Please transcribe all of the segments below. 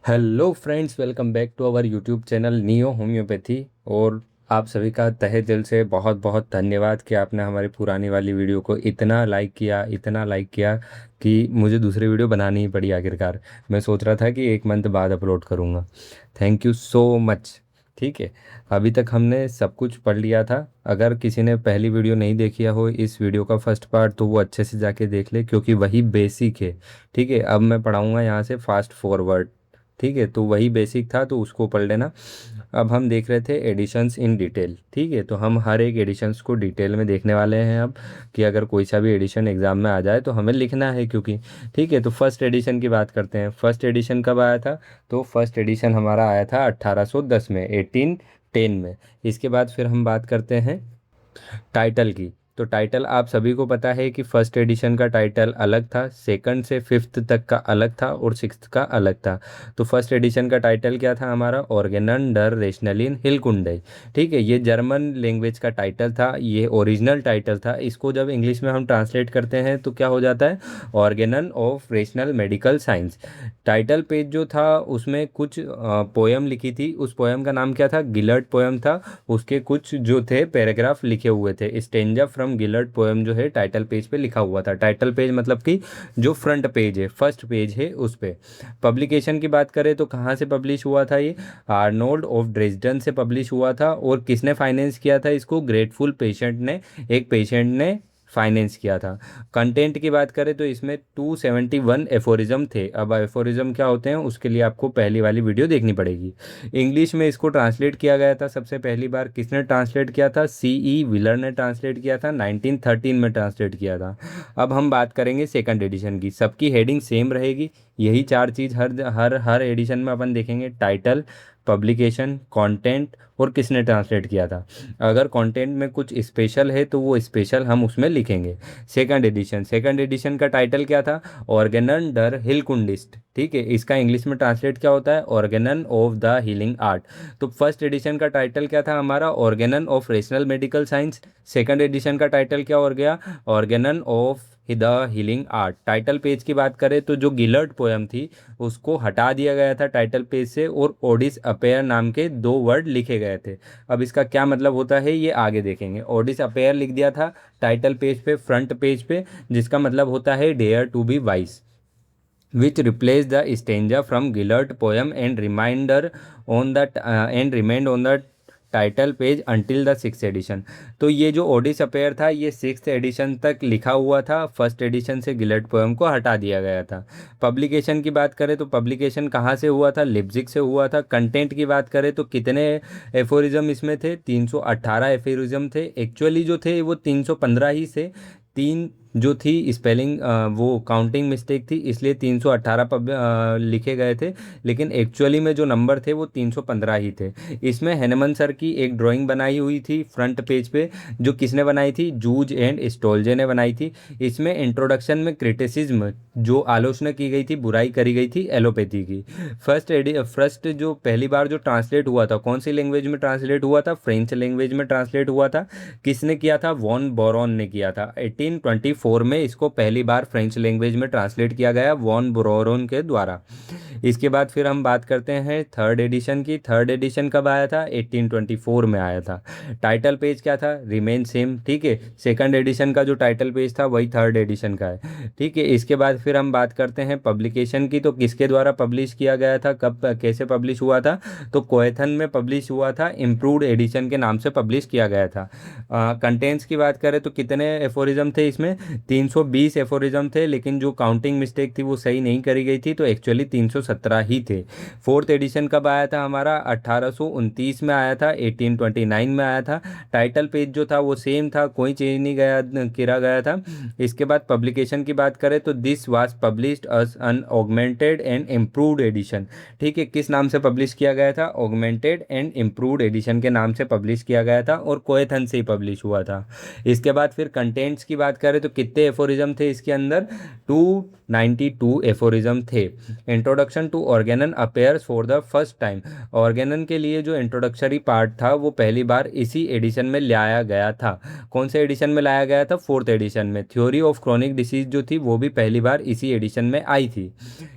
Hello friends, welcome back to our YouTube channel Neo Homeopathy. और आप सभी का तहे दिल से बहुत बहुत धन्यवाद कि आपने हमारी पुरानी वाली वीडियो को इतना लाइक किया कि मुझे दूसरी वीडियो बनानी ही पड़ी आखिरकार। मैं सोच रहा था कि एक मंथ बाद अपलोड करूँगा। Thank you so much. ठीक है, अभी तक हमने सब कुछ पढ़ लिया था। अगर किसी ने पहली वीडियो नहीं देखी हो इस वीडियो का फर्स्ट पार्ट, तो वो अच्छे से जाके देख ले, क्योंकि वही बेसिक है। ठीक है, अब मैं पढ़ाऊँगा यहाँ से फास्ट फॉरवर्ड। ठीक है, तो वही बेसिक था तो उसको पढ़ लेना। अब हम देख रहे थे एडिशंस इन डिटेल। ठीक है, तो हम हर एक एडिशंस को डिटेल में देखने वाले हैं अब, कि अगर कोई सा भी एडिशन एग्जाम में आ जाए तो हमें लिखना है, क्योंकि ठीक है। तो फर्स्ट एडिशन की बात करते हैं। फर्स्ट एडिशन कब आया था? तो फर्स्ट एडिशन हमारा आया था 1810 में, 1810 में। इसके बाद फिर हम बात करते हैं टाइटल की। तो टाइटल आप सभी को पता है कि फर्स्ट एडिशन का टाइटल अलग था, सेकंड से फिफ्थ तक का अलग था, और सिक्स्थ का अलग था। तो फर्स्ट एडिशन का टाइटल क्या था हमारा? ऑर्गेनन डर रेशनलिन हिलकुंडई। ठीक है, ये जर्मन लैंग्वेज का टाइटल था, ये ओरिजिनल टाइटल था। इसको जब इंग्लिश में हम ट्रांसलेट करते हैं तो क्या हो जाता है? Organon of rational medical science. Title page जो था उसमें कुछ पोयम लिखी थी। उस पोयम का नाम क्या था? गिलर्ड पोयम था। उसके कुछ जो थे पैराग्राफ लिखे हुए थे। स्टेंजा फ्रॉम गिलर्ड पोयम जो है टाइटल पेज पे लिखा हुआ था। टाइटल पेज मतलब कि जो फ्रंट पेज है, फर्स्ट पेज है, उस पे। पब्लिकेशन की बात करें तो कहाँ से पब्लिश हुआ था ये? आर्नोल्ड ऑफ ड्रेसडन से पब्लिश हुआ था। और किसने फाइनेंस किया था इसको? ग्रेटफुल पेशेंट ने, एक पेशेंट ने फाइनेंस किया था। कंटेंट की बात करें तो इसमें 271 एफोरिज्म थे। अब एफोरिज्म क्या होते हैं उसके लिए आपको पहली वाली वीडियो देखनी पड़ेगी। इंग्लिश में इसको ट्रांसलेट किया गया था सबसे पहली बार। किसने ट्रांसलेट किया था? सीई विलर ने ट्रांसलेट किया था, 1913 में ट्रांसलेट किया था। अब हम बात करेंगे सेकंड एडिशन की। सबकी हेडिंग सेम रहेगी, यही चार चीज़ हर हर हर एडिशन में अपन देखेंगे: टाइटल, पब्लिकेशन, कंटेंट, और किसने ट्रांसलेट किया था। अगर कंटेंट में कुछ स्पेशल है तो वो स्पेशल हम उसमें लिखेंगे। सेकंड एडिशन का टाइटल क्या था? ऑर्गेनन डर हिलकुंडिस्ट। ठीक है, इसका इंग्लिश में ट्रांसलेट क्या होता है? Organon of the healing art. तो फर्स्ट एडिशन का टाइटल क्या था हमारा? Organon of rational medical science. Second edition का टाइटल क्या हो गया? Organon of the healing art. Title page की बात करें तो जो गिलर्ड पोयम थी उसको हटा दिया गया था टाइटल पेज से, और ओडिस अपेयर नाम के दो वर्ड लिखे गए थे। अब इसका क्या मतलब होता है ये आगे देखेंगे। ओडिस अपेयर लिख दिया था टाइटल पेज पे, फ्रंट पेज पे, जिसका मतलब होता है dare to be wise, which replaced the stanza from Gillard poem and remained on the title page until the six edition. तो ये जो ओडिस अपेयर था ये सिक्स एडिशन तक लिखा हुआ था। फर्स्ट एडिशन से गिलर्ड पोएम को हटा दिया गया था। पब्लिकेशन की बात करें तो पब्लिकेशन कहाँ से हुआ था? लिप्जिग से हुआ था। कंटेंट की बात करें तो कितने एफोरिज्म इसमें थे? 318 एफोरिज्म थे। एक्चुअली जो थे वो 315 ही से, तीन जो थी स्पेलिंग वो काउंटिंग मिस्टेक थी, इसलिए 318 लिखे गए थे। लेकिन एक्चुअली में जो नंबर थे वो 315 ही थे। इसमें हेनमन सर की एक ड्राइंग बनाई हुई थी फ्रंट पेज पे, जो किसने बनाई थी? जूज एंड स्टोल्जे ने बनाई थी। इसमें इंट्रोडक्शन में क्रिटिसिज्म, जो आलोचना की गई थी, बुराई करी गई थी एलोपैथी की। फर्स्ट जो पहली बार जो ट्रांसलेट हुआ था कौन सी लैंग्वेज में ट्रांसलेट हुआ था? फ्रेंच लैंग्वेज में ट्रांसलेट हुआ था। किसने किया था? वॉन बोरॉन ने किया था। 1824 में इसको पहली बार फ्रेंच लैंग्वेज में ट्रांसलेट किया गया वॉन बोरॉन के द्वारा। इसके बाद फिर हम बात करते हैं थर्ड एडिशन की। थर्ड एडिशन कब आया था? 1824 में आया था। टाइटल पेज क्या था? Remain same. ठीक है, सेकंड एडिशन का जो टाइटल पेज था वही थर्ड एडिशन का है। ठीक है, इसके बाद फिर हम बात करते हैं पब्लिकेशन की। तो किसके द्वारा पब्लिश किया गया था, कब कैसे पब्लिश हुआ था? तो कोएथन में पब्लिश हुआ था, इम्प्रूव्ड एडिशन के नाम से पब्लिश किया गया था। कंटेंट्स की बात करें तो कितने एफोरिज्म थे इसमें? 320 एफोरिज्म थे, लेकिन जो काउंटिंग मिस्टेक थी वो सही नहीं करी गई थी, तो एक्चुअली 317 ही थे। फोर्थ एडिशन कब आया था हमारा? 1829 में आया था, 1829 में आया था। टाइटल पेज जो था वो सेम था, कोई चेंज नहीं गया किया गया था। इसके बाद पब्लिकेशन की बात करें तो this was published as an augmented and improved edition. ठीक है, किस नाम से पब्लिश किया गया था? ऑगमेंटेड एंड इम्प्रूव्ड एडिशन के नाम से पब्लिश किया गया था, और कोएथन से ही पब्लिश हुआ था। इसके बाद फिर कंटेंट्स की बात करें तो कितने एफोरिज्म थे इसके अंदर? टू 92 एफोरिज्म थे। Introduction to Organon appears for the first time. Organon के लिए जो इंट्रोडक्टरी पार्ट था वो पहली बार इसी एडिशन में लाया गया था। कौन से एडिशन में लाया गया था? फोर्थ एडिशन में। थ्योरी ऑफ क्रोनिक डिसीज जो थी वो भी पहली बार इसी एडिशन में आई थी।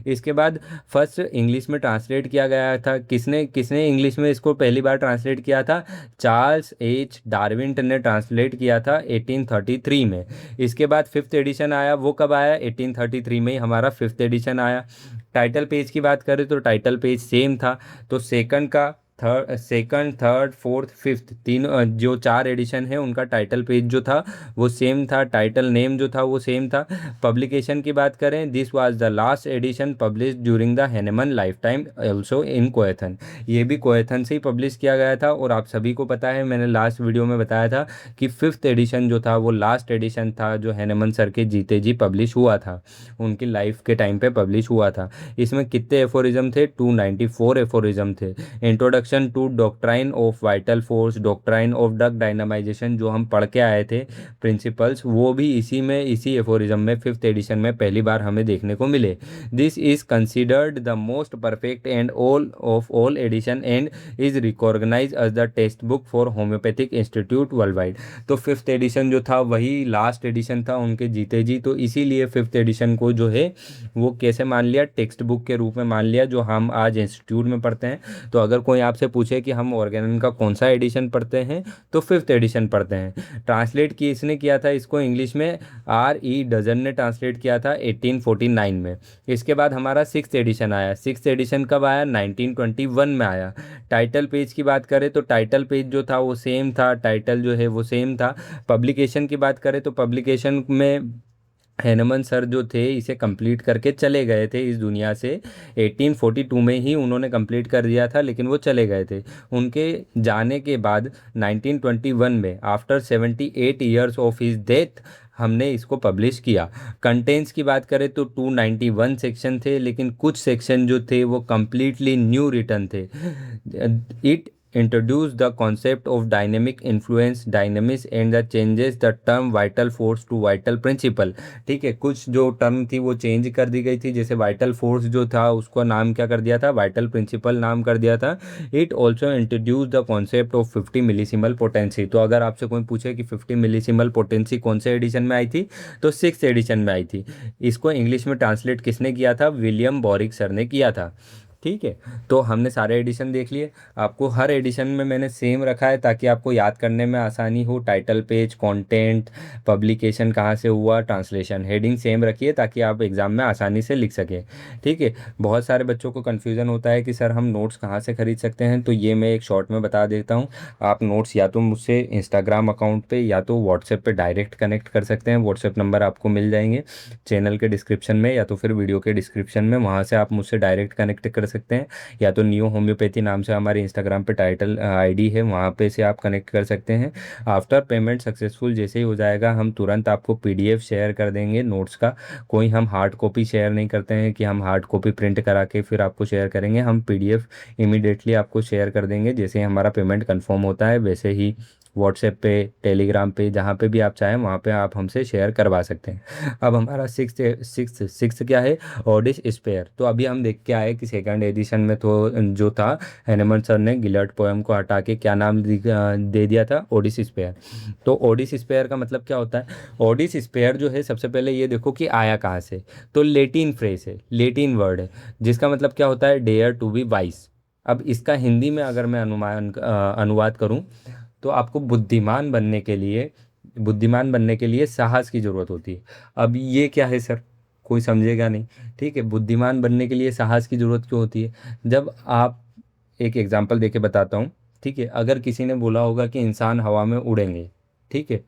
इसके बाद फर्स्ट इंग्लिश में ट्रांसलेट किया गया था। किसने किसने इंग्लिश में इसको पहली बार ट्रांसलेट किया था? चार्ल्स एच डार्विन ने ट्रांसलेट किया था 1833 में। इसके बाद फिफ्थ एडिशन आया। वो कब आया? 1833 में ही हमारा फिफ्थ एडिशन आया। टाइटल पेज की बात करें तो टाइटल पेज सेम था। तो सेकंड थर्ड फोर्थ फिफ्थ तीन जो चार एडिशन है उनका टाइटल पेज जो था वो सेम था। टाइटल नेम जो था वो सेम था। पब्लिकेशन की बात करें, this was the last edition publish during the Hahnemann lifetime also in Koethen. ये भी कोएथन से ही पब्लिश किया गया था। और आप सभी को पता है, मैंने लास्ट वीडियो में बताया था कि फिफ्थ एडिशन जो था वो लास्ट एडिशन था जो हेनेमन सर के जीते जी पब्लिश हुआ था, उनकी लाइफ के टाइम पे पब्लिश हुआ था। इसमें कितने एफोरिज्म थे? 294 एफोरिज्म थे। Introduction to doctrine of vital force, doctrine of drug dynamization जो हम पढ़ के आए थे प्रिंसिपल्स, वो भी इसी एफोरिज्म में फिफ्थ एडिशन में पहली बार हमें देखने को मिले। This is considered the most perfect and all edition and is recognise as the text book for homeopathic institute world wide. तो फिफ्थ एडिशन जो था वही लास्ट एडिशन था उनके जीते जी, तो इसीलिए फिफ्थ एडिशन को जो है वो कैसे मान लिया? टेक्स्ट बुक के रूप में मान लिया, जो हम आज इंस्टीट्यूट में पढ़ते हैं। तो अगर कोई आपसे पूछे कि हम ऑर्गेनन का कौन सा एडिशन पढ़ते हैं, तो फिफ्थ एडिशन पढ़ते हैं। ट्रांसलेट किसने किया था इसको इंग्लिश में? R.E. डजन ने ट्रांसलेट किया था 1849 में। इसके बाद हमारा सिक्स्थ एडिशन आया। सिक्स्थ एडिशन कब आया? 1921 में आया। टाइटल पेज की बात करें तो टाइटल पेज जो था वो सेम था, टाइटल जो है वो सेम था। पब्लिकेशन की बात करें तो पब्लिकेशन में हेनमन सर जो थे इसे कंप्लीट करके चले गए थे इस दुनिया से। 1842 में ही उन्होंने कंप्लीट कर दिया था, लेकिन वो चले गए थे। उनके जाने के बाद 1921 में after 78 years of his death हमने इसको पब्लिश किया। कंटेंट्स की बात करें तो 291 सेक्शन थे, लेकिन कुछ सेक्शन जो थे वो कम्प्लीटली न्यू रिटर्न थे। It introduce the concept of dynamic influence dynamics and the changes the term vital force to vital principle। ठीक है, कुछ जो टर्म थी वो चेंज कर दी गई थी। जैसे वाइटल फोर्स जो था उसका नाम क्या कर दिया था? वाइटल प्रिंसिपल नाम कर दिया था। It also introduce the concept of 50 millesimal potency. तो अगर आपसे कोई पूछे कि 50 मिलीसिमल पोटेंसी कौन से एडिशन में आई थी, तो सिक्स एडिशन में आई थी। इसको इंग्लिश में ट्रांसलेट किसने किया था? विलियम बॉरिक सर ने किया था। ठीक है, तो हमने सारे एडिशन देख लिए। आपको हर एडिशन में मैंने सेम रखा है ताकि आपको याद करने में आसानी हो। टाइटल पेज, कंटेंट, पब्लिकेशन कहाँ से हुआ, ट्रांसलेशन, हेडिंग सेम रखिए ताकि आप एग्ज़ाम में आसानी से लिख सकें। ठीक है, बहुत सारे बच्चों को कन्फ्यूज़न होता है कि सर हम नोट्स कहाँ से ख़रीद सकते हैं, तो ये मैं एक शॉर्ट में बता देता हूँ। आप नोट्स या तो मुझसे इंस्टाग्राम अकाउंट पर या तो व्हाट्सएप पर डायरेक्ट कनेक्ट कर सकते हैं। व्हाट्सएप नंबर आपको मिल जाएंगे चैनल के डिस्क्रिप्शन में या तो फिर वीडियो के डिस्क्रिप्शन में, वहाँ से आप मुझसे डायरेक्ट कनेक्ट कर सकते हैं। या तो नियो होम्योपैथी नाम से हमारे इंस्टाग्राम पे टाइटल आईडी है, वहाँ पे से आप कनेक्ट कर सकते हैं। आफ्टर पेमेंट सक्सेसफुल जैसे ही हो जाएगा हम तुरंत आपको पीडीएफ शेयर कर देंगे नोट्स का। कोई हम हार्ड कॉपी शेयर नहीं करते हैं कि हम हार्ड कॉपी प्रिंट करा के फिर आपको शेयर करेंगे। हम पीडीएफ इमीडिएटली आपको शेयर कर देंगे। जैसे ही हमारा पेमेंट कंफर्म होता है वैसे ही व्हाट्सएप पे, टेलीग्राम पे, जहाँ पे भी आप चाहें वहाँ पे आप हमसे शेयर करवा सकते हैं। अब हमारा सिक्स क्या है? ओडिस स्पेयर। तो अभी हम देख के आए कि सेकंड एडिशन में तो जो था हैनेमन सर ने गिलर्ड पोएम को हटा के क्या नाम दे दिया था? ओडिस स्पेयर। तो ओडिस स्पेयर का मतलब क्या होता है? ओडिस स्पेयर जो है, सबसे पहले ये देखो कि आया कहाँ से। तो लेटिन फ्रेज है, लेटिन वर्ड है, जिसका मतलब क्या होता है? Dare to be wise. अब इसका हिंदी में अगर मैं अनुवाद करूँ तो आपको बुद्धिमान बनने के लिए साहस की ज़रूरत होती है। अब ये क्या है सर? कोई समझेगा नहीं। ठीक है, बुद्धिमान बनने के लिए साहस की ज़रूरत क्यों होती है? जब आप, एक एग्जांपल देके बताता हूँ। ठीक है, अगर किसी ने बोला होगा कि इंसान हवा में उड़ेंगे, ठीक है,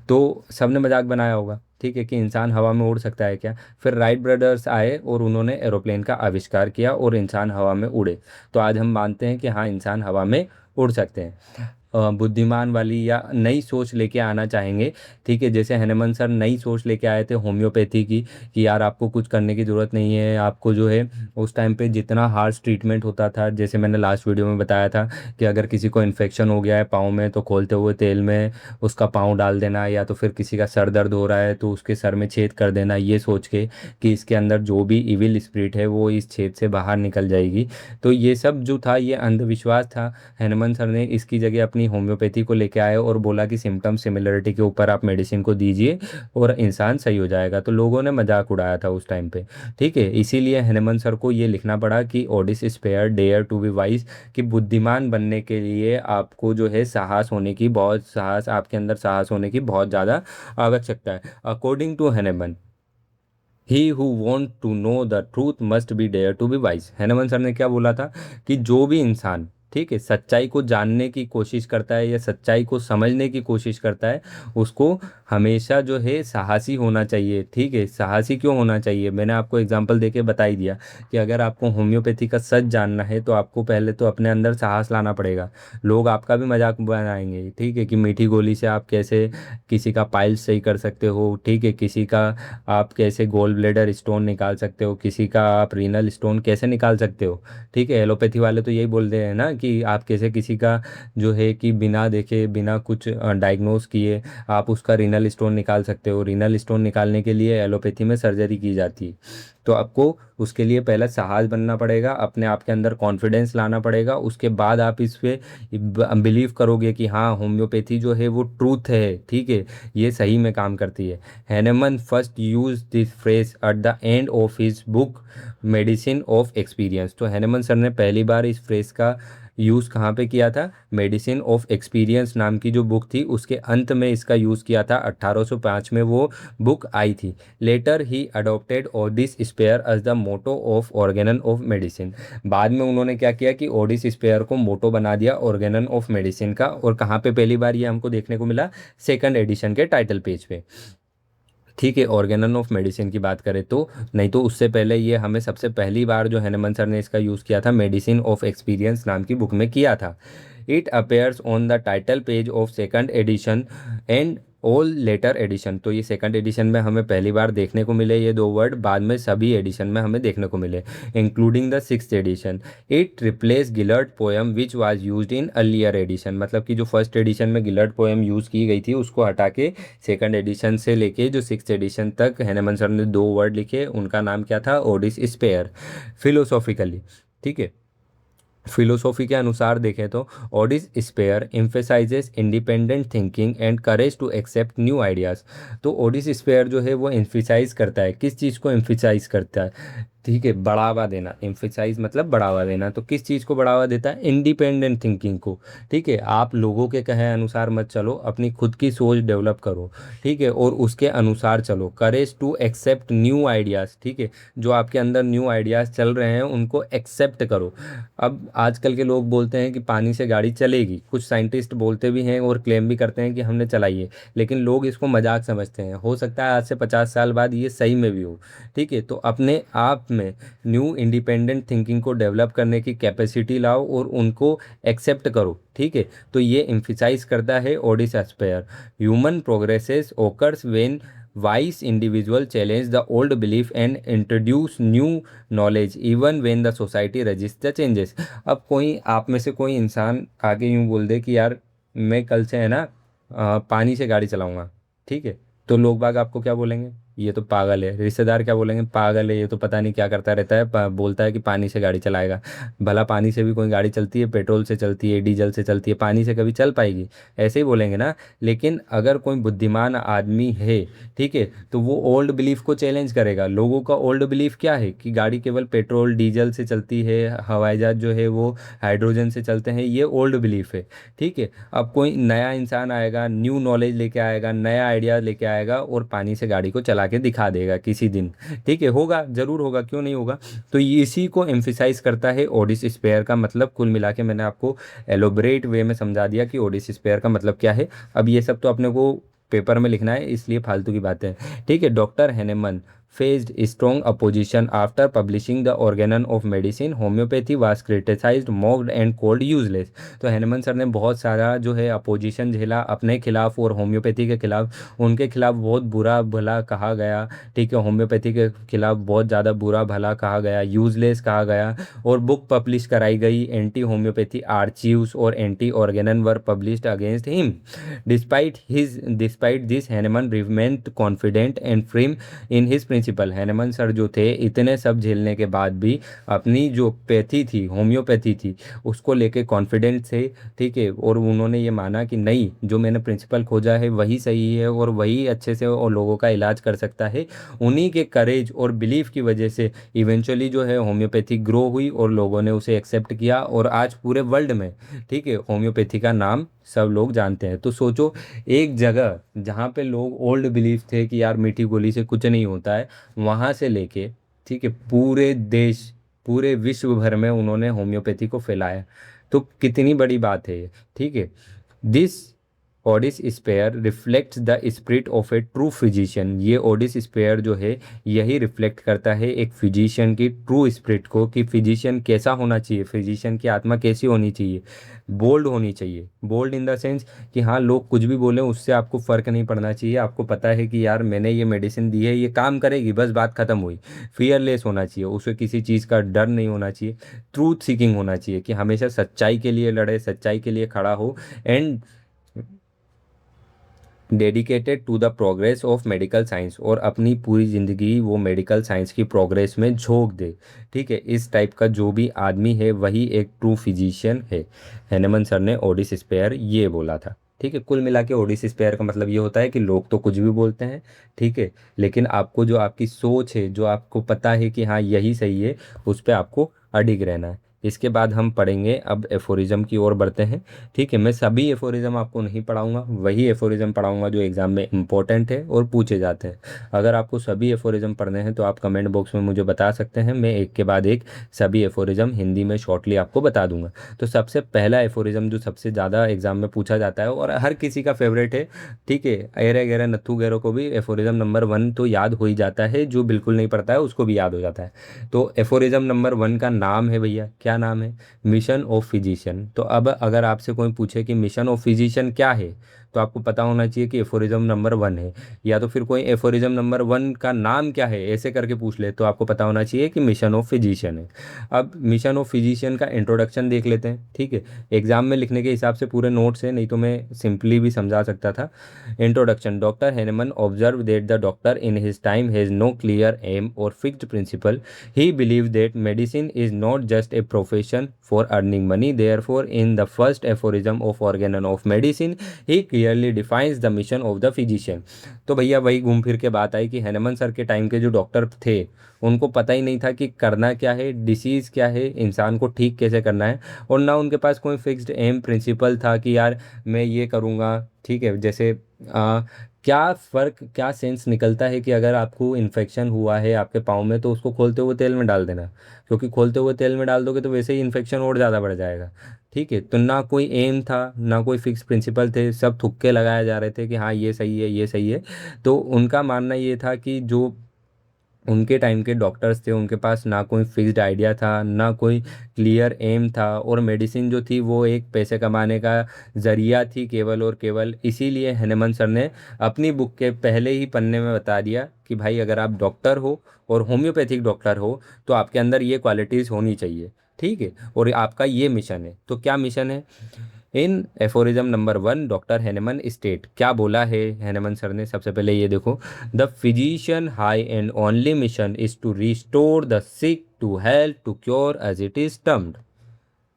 तो सबने मजाक बनाया होगा, ठीक है, कि इंसान हवा में उड़ सकता है क्या? फिर राइट ब्रदर्स आए और उन्होंने एरोप्लेन का आविष्कार किया और इंसान हवा में उड़े। तो आज हम मानते हैं कि हाँ, इंसान हवा में उड़ सकते हैं। बुद्धिमान वाली या नई सोच लेके आना चाहेंगे, ठीक है, जैसे हनुमान सर नई सोच लेके आए थे होम्योपैथी की, कि यार आपको कुछ करने की ज़रूरत नहीं है, आपको जो है उस टाइम पे जितना हार्श ट्रीटमेंट होता था, जैसे मैंने लास्ट वीडियो में बताया था कि अगर किसी को इन्फेक्शन हो गया है पाँव में तो खोलते हुए तेल में उसका पाँव डाल देना, या तो फिर किसी का सर दर्द हो रहा है तो उसके सर में छेद कर देना, ये सोच के कि इसके अंदर जो भी इविल स्पिरिट है वो इस छेद से बाहर निकल जाएगी। तो ये सब जो था ये अंधविश्वास था। हनुमान सर ने इसकी जगह अपनी होम्योपैथी को लेके आए और बोला कि सिम्टम सिमिलरिटी के ऊपर आप मेडिसिन को दीजिए और इंसान सही हो जाएगा। तो लोगों ने मजाक उड़ाया था उस टाइम पे, ठीक है। इसीलिए हनुमान सर को ये लिखना पड़ा कि aude sapere dare to be wise, कि बुद्धिमान बनने के लिए आपको जो है साहस आपके अंदर साहस होने की बहुत ज़्यादा आवश्यकता है। According to Hahnemann, he who want to know the truth must be dare to be wise. Hahnemann sir ने क्या बोला था कि जो भी इंसान, ठीक है, सच्चाई को जानने की कोशिश करता है या सच्चाई को समझने की कोशिश करता है, उसको हमेशा जो है साहसी होना चाहिए, ठीक है। साहसी क्यों होना चाहिए, मैंने आपको एग्जांपल देके बता ही दिया कि अगर आपको होम्योपैथी का सच जानना है तो आपको पहले तो अपने अंदर साहस लाना पड़ेगा। लोग आपका भी मजाक बनाएंगे, ठीक है, कि मीठी गोली से आप कैसे किसी का पाइल्स सही कर सकते हो, ठीक है, किसी का आप कैसे गोल ब्लेडर स्टोन निकाल सकते हो, किसी का आप रीनल स्टोन कैसे निकाल सकते हो, ठीक है। एलोपैथी वाले तो यही बोलते हैं ना कि आप कैसे किसी का जो है कि बिना देखे बिना कुछ डायग्नोस किए आप उसका रीनल स्टोन निकाल सकते हो। रीनल स्टोन निकालने के लिए एलोपैथी में सर्जरी की जाती है। तो आपको उसके लिए पहले साहस बनना पड़ेगा, अपने आप के अंदर कॉन्फिडेंस लाना पड़ेगा, उसके बाद आप इस पे बिलीव करोगे कि हाँ होम्योपैथी जो है वो ट्रूथ है, ठीक है, ये सही में काम करती है। Hahnemann first use this phrase at the end of his book medicine of experience. तो हैनेमन सर ने पहली बार इस फ्रेज का यूज़ कहाँ पे किया था, मेडिसिन ऑफ एक्सपीरियंस नाम की जो बुक थी उसके अंत में इसका यूज़ किया था। 1805 में वो बुक आई थी। लेटर ही adopted aude sapere as the motto of Organon of medicine. बाद में उन्होंने क्या किया कि ओडिस स्पेयर को मोटो बना दिया ऑर्गेनन ऑफ मेडिसिन का। और कहाँ पे पहली बार ये हमको देखने को मिला, सेकंड एडिशन के टाइटल पेज पे, ठीक है, ऑर्गेनन ऑफ मेडिसिन की बात करें तो। नहीं तो उससे पहले ये हमें सबसे पहली बार जो हैनेमन सर ने इसका यूज़ किया था मेडिसिन ऑफ एक्सपीरियंस नाम की बुक में किया था। It appears on the title page of second edition and all later edition. तो ये सेकंड एडिशन में हमें पहली बार देखने को मिले ये दो वर्ड, बाद में सभी एडिशन में हमें देखने को मिले, including the sixth edition. It replace Gellert poem which was used in earlier edition. मतलब कि जो फर्स्ट एडिशन में गिलर्ड पोएम यूज़ की गई थी उसको हटा के सेकंड एडिशन से लेके जो सिक्स्थ एडिशन तक हैनेमन सर ने दो वर्ड लिखे, उनका नाम क्या था, ओडिस स्पेयर। फिलोसॉफिकली, ठीक है, फिलोसॉफी के अनुसार देखें तो aude sapere emphasises independent thinking and courage to accept new ideas. तो ओडिस स्पेयर जो है वो एम्फिसाइज करता है, किस चीज़ को एम्फिसाइज करता है, ठीक है, बढ़ावा देना। एम्फिसाइज मतलब बढ़ावा देना। तो किस चीज़ को बढ़ावा देता है, इंडिपेंडेंट थिंकिंग को, ठीक है। आप लोगों के कहे अनुसार मत चलो, अपनी खुद की सोच डेवलप करो, ठीक है, और उसके अनुसार चलो। Courage to accept new ideas, ठीक है, जो आपके अंदर न्यू आइडियाज़ चल रहे हैं उनको एक्सेप्ट करो। अब आजकल के लोग बोलते हैं कि पानी से गाड़ी चलेगी, कुछ साइंटिस्ट बोलते भी हैं और क्लेम भी करते हैं कि हमने चलाई है, लेकिन लोग इसको मजाक समझते हैं। हो सकता है आज से 50 साल बाद ये सही में भी हो, ठीक है। तो अपने आप में न्यू इंडिपेंडेंट थिंकिंग को डेवलप करने की कैपेसिटी लाओ और उनको एक्सेप्ट करो, ठीक है। तो ये एम्फिसाइज करता है aude sapere. Human progresses occurs when wise individual challenge the old belief and introduce new knowledge even when the society resists the changes। अब कोई आप में से कोई इंसान आगे यूं बोल दे कि यार मैं कल से है ना पानी से गाड़ी चलाऊंगा, ठीक है, तो लोग बाग आपको क्या बोलेंगे, ये तो पागल है। रिश्तेदार क्या बोलेंगे, पागल है, ये तो पता नहीं क्या करता रहता है, बोलता है कि पानी से गाड़ी चलाएगा। भला पानी से भी कोई गाड़ी चलती है, पेट्रोल से चलती है, डीजल से चलती है, पानी से कभी चल पाएगी, ऐसे ही बोलेंगे ना। लेकिन अगर कोई बुद्धिमान आदमी है, ठीक है, तो वो ओल्ड बिलीफ को चैलेंज करेगा। लोगों का ओल्ड बिलीफ क्या है कि गाड़ी केवल पेट्रोल डीजल से चलती है, हवाई जहाज जो है वो हाइड्रोजन से चलते हैं, ये ओल्ड बिलीफ है, ठीक है। अब कोई नया इंसान आएगा, न्यू नॉलेज लेके आएगा, नया आइडिया लेके आएगा और पानी से गाड़ी को चला के दिखा देगा किसी दिन, ठीक है, होगा, जरूर होगा, क्यों नहीं होगा। तो इसी को एम्फिसाइज करता है ओडिस स्पेयर का मतलब। कुल मिला के मैंने आपको एलोबरेट वे में समझा दिया कि ओडिस स्पेयर का मतलब क्या है। अब ये सब तो अपने को पेपर में लिखना है, इसलिए फालतू की बातें हैं, ठीक है। Doctor Hahnemann faced strong opposition after publishing the organon of medicine. Homeopathy was criticized, mocked and called useless. तो हैनमन सर ने बहुत सारा जो है अपोजिशन झेला अपने खिलाफ और होम्योपैथी के खिलाफ, उनके खिलाफ बहुत बुरा भला कहा गया। ठीक है, होम्योपैथी के खिलाफ बहुत ज़्यादा बुरा भला कहा गया, यूजलेस कहा गया, और बुक पब्लिश कराई गई। एंटी होम्योपैथी आर्चीव्स और anti Organon were published against him. Despite this Hahnemann remained confident and firm in his principle. Hahnemann sir जो थे इतने सब झेलने के बाद भी अपनी जो पैथी थी, होम्योपैथी थी, उसको लेके कॉन्फिडेंट थे। ठीक है, और उन्होंने ये माना कि नहीं, जो मैंने प्रिंसिपल खोजा है वही सही है और वही अच्छे से और लोगों का इलाज कर सकता है। उन्हीं के करेज और बिलीफ की वजह से इवेंचुअली जो है होम्योपैथी ग्रो हुई और लोगों ने उसे एक्सेप्ट किया, और आज पूरे वर्ल्ड में, ठीक है, होम्योपैथी का नाम सब लोग जानते हैं। तो सोचो, एक जगह जहाँ पे लोग ओल्ड बिलीफ थे कि यार मीठी गोली से कुछ नहीं होता है, वहाँ से लेके, ठीक है, पूरे देश, पूरे विश्व भर में उन्होंने होम्योपैथी को फैलाया। तो कितनी बड़ी बात है ये। ठीक है, this aude sapere reflects the spirit of a true physician. ये ओडिस स्पेयर जो है यही रिफ्लेक्ट करता है एक फिजिशियन की ट्रू स्पिरिट को, कि फिजिशियन कैसा होना चाहिए, फिजिशियन की आत्मा कैसी होनी चाहिए। बोल्ड होनी चाहिए, बोल्ड इन द सेंस कि हाँ, लोग कुछ भी बोलें उससे आपको फ़र्क नहीं पड़ना चाहिए। आपको पता है कि यार मैंने ये मेडिसिन दी है, ये काम करेगी, बस बात ख़त्म हुई। फियरलेस होना चाहिए, उसे किसी चीज़ का डर नहीं होना चाहिए। ट्रूथ सीकिंग होना चाहिए, कि हमेशा सच्चाई के लिए लड़े, सच्चाई के लिए खड़ा हो, and dedicated to the progress of medical science, और अपनी पूरी ज़िंदगी वो मेडिकल साइंस की प्रोग्रेस में झोंक दे। ठीक है, इस टाइप का जो भी आदमी है वही एक ट्रू फिजिशियन है। हैनेमन सर ने ओडिस स्पेयर ये बोला था। ठीक है, कुल मिला के ओडिस स्पेयर का मतलब ये होता है कि लोग तो कुछ भी बोलते हैं, ठीक है, लेकिन आपको जो आपकी सोच है, जो आपको पता है कि हाँ यही सही है, उस पर आपको अडिग रहना है। इसके बाद हम पढ़ेंगे, अब एफोरिज्म की ओर बढ़ते हैं। ठीक है, मैं सभी एफोरिज्म आपको नहीं पढ़ाऊंगा, वही एफोरिज्म पढ़ाऊंगा जो एग्जाम में इंपॉर्टेंट है और पूछे जाते हैं। अगर आपको सभी एफोरिज्म पढ़ने हैं तो आप कमेंट बॉक्स में मुझे बता सकते हैं, मैं एक के बाद एक सभी एफोरिज्म हिंदी में शॉर्टली आपको बता दूंगा। तो सबसे पहला एफोरिज्म जो सबसे ज़्यादा एग्जाम में पूछा जाता है और हर किसी का फेवरेट है, ठीक है, एरे गैरे नत्थू गैरों को भी एफोरिज्म नंबर 1 तो याद हो ही जाता है, जो बिल्कुल नहीं पढ़ता है उसको भी याद हो जाता है। तो एफोरिज्म नंबर 1 का नाम है भैया, क्या नाम है? Mission of physician. तो अब अगर आपसे कोई पूछे कि मिशन ऑफ फिजिशियन क्या है, तो आपको पता होना चाहिए कि एफोरिज्म नंबर 1 है। या तो फिर कोई एफोरिज्म नंबर 1 का नाम क्या है ऐसे करके पूछ ले, तो आपको पता होना चाहिए कि मिशन ऑफ फिजिशियन है। अब मिशन ऑफ फिजिशियन का इंट्रोडक्शन देख लेते हैं। ठीक है, एग्जाम में लिखने के हिसाब से पूरे नोट्स है, नहीं तो मैं सिंपली भी समझा सकता था। Introduction: doctor Hahnemann observe that the doctor in his time has no clear aim or fixed principle. He believed that medicine is not just a profession for earning money. Therefore, in the first aphorism of Organon of Medicine, he clearly defines the mission of the physician. तो भैया वही घूम फिर के बात आई कि Hahnemann sir के time के जो डॉक्टर थे उनको पता ही नहीं था कि करना क्या है, डिसीज़ क्या है, इंसान को ठीक कैसे करना है, और ना उनके पास कोई फिक्स्ड एम प्रिंसिपल था कि यार मैं ये करूँगा। ठीक है, जैसे क्या फ़र्क, क्या सेंस निकलता है कि अगर आपको इन्फेक्शन हुआ है आपके पाँव में तो उसको खोलते हुए तेल में डाल देना, क्योंकि खोलते हुए तेल में डाल दोगे तो वैसे ही इन्फेक्शन और ज़्यादा बढ़ जाएगा। ठीक है, तो ना कोई एम था, ना कोई फिक्स प्रिंसिपल थे, सब तुक्के लगाए जा रहे थे कि हाँ ये सही है, ये सही है। तो उनका मानना ये था कि जो उनके टाइम के डॉक्टर्स थे उनके पास ना कोई फिक्स्ड आइडिया था, ना कोई क्लियर एम था, और मेडिसिन जो थी वो एक पैसे कमाने का ज़रिया थी केवल और केवल। इसीलिए हैनेमन सर ने अपनी बुक के पहले ही पन्ने में बता दिया कि भाई अगर आप डॉक्टर हो और होम्योपैथिक डॉक्टर हो तो आपके अंदर ये क्वालिटीज़ होनी चाहिए। ठीक है, और आपका ये मिशन है। तो क्या मिशन है? In aphorism number 1 doctor Hahnemann state, क्या बोला है हैनेमन सर ने? सबसे पहले ये देखो, the physician high and only mission is to restore the sick to health to cure as it is termed.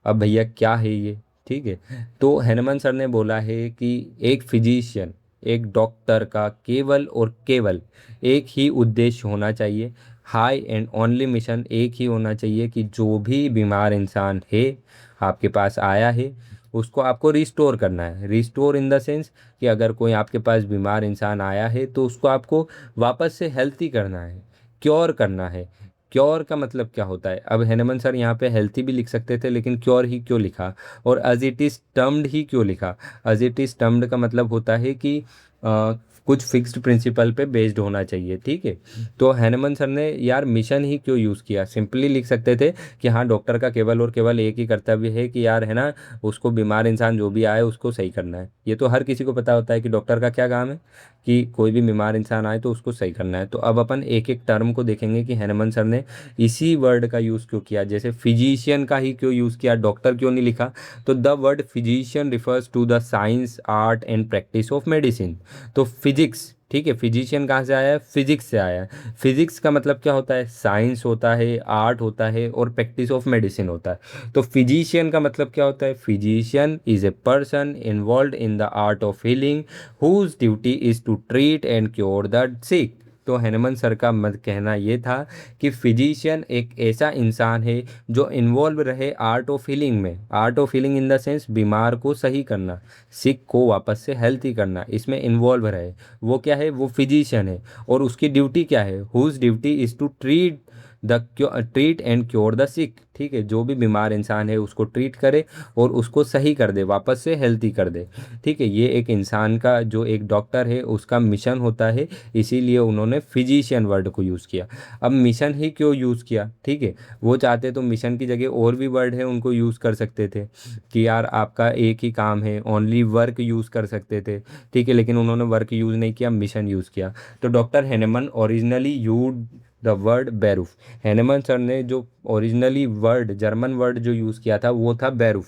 अब भैया क्या है ये? ठीक है, तो हैनेमन सर ने बोला है कि एक फिजिशियन, एक डॉक्टर का केवल और केवल एक ही उद्देश्य होना चाहिए, हाई एंड ओनली मिशन एक ही होना चाहिए, कि जो भी बीमार इंसान है आपके पास आया है उसको आपको रिस्टोर करना है। रिस्टोर इन द सेंस कि अगर कोई आपके पास बीमार इंसान आया है तो उसको आपको वापस से हेल्थी करना है, क्योर करना है। क्योर का मतलब क्या होता है? अब हैनेमन सर यहाँ पे हेल्थी भी लिख सकते थे, लेकिन क्योर ही क्यों लिखा, और एज इट इज़ टर्म्ड ही क्यों लिखा? एज इट इज़ टर्म्ड का मतलब होता है कि कुछ फिक्स्ड प्रिंसिपल पे बेस्ड होना चाहिए, ठीक है। तो हैनमन सर ने यार मिशन ही क्यों यूज़ किया, सिंपली लिख सकते थे कि हाँ डॉक्टर का केवल और केवल एक ही कर्तव्य है कि यार है ना, उसको बीमार इंसान जो भी आए उसको सही करना है। ये तो हर किसी को पता होता है कि डॉक्टर का क्या काम है, कि कोई भी बीमार इंसान आए तो उसको सही करना है। तो अब अपन एक एक टर्म को देखेंगे कि हैनमन सर ने इसी वर्ड का यूज़ क्यों किया। जैसे फिजिशियन का ही क्यों यूज़ किया, डॉक्टर क्यों नहीं लिखा। तो the word physician refers to the science art and practice of medicine. तो फिजिक्स, ठीक है, फिजिशियन कहाँ से आया है, फिजिक्स से आया है। फिजिक्स का मतलब क्या होता है, साइंस होता है, आर्ट होता है और प्रैक्टिस ऑफ मेडिसिन होता है। तो फिजिशियन का मतलब क्या होता है, physician is a person involve in the art of healing whose duty is to treat and cure the sick. तो हैनमन सर का मत कहना ये था कि फिजिशियन एक ऐसा इंसान है जो इन्वॉल्व रहे आर्ट ऑफ हीलिंग में। Art of healing in the sense बीमार को सही करना, सिक को वापस से हेल्थी करना, इसमें इन्वॉल्व रहे, वो क्या है, वो फिजिशियन है। और उसकी ड्यूटी क्या है, whose duty is to treat and cure the sick, ठीक है, जो भी बीमार इंसान है उसको ट्रीट करे और उसको सही कर दे, वापस से हेल्थी कर दे, ठीक है। ये एक इंसान का, जो एक डॉक्टर है उसका मिशन होता है, इसीलिए उन्होंने फिजिशियन वर्ड को यूज़ किया। अब मिशन ही क्यों यूज़ किया, ठीक है, वो चाहते तो मिशन की जगह और भी वर्ड है उनको यूज़ कर सकते थे कि यार आपका एक ही काम है, ओनली वर्क यूज़ कर सकते थे, ठीक है, लेकिन उन्होंने वर्क यूज़ नहीं किया, मिशन यूज़ किया। तो doctor Hahnemann originally use the word बेरूफ। हैनेमन सर ने जो ओरिजिनली वर्ड, जर्मन वर्ड जो यूज़ किया था वो था बेरूफ।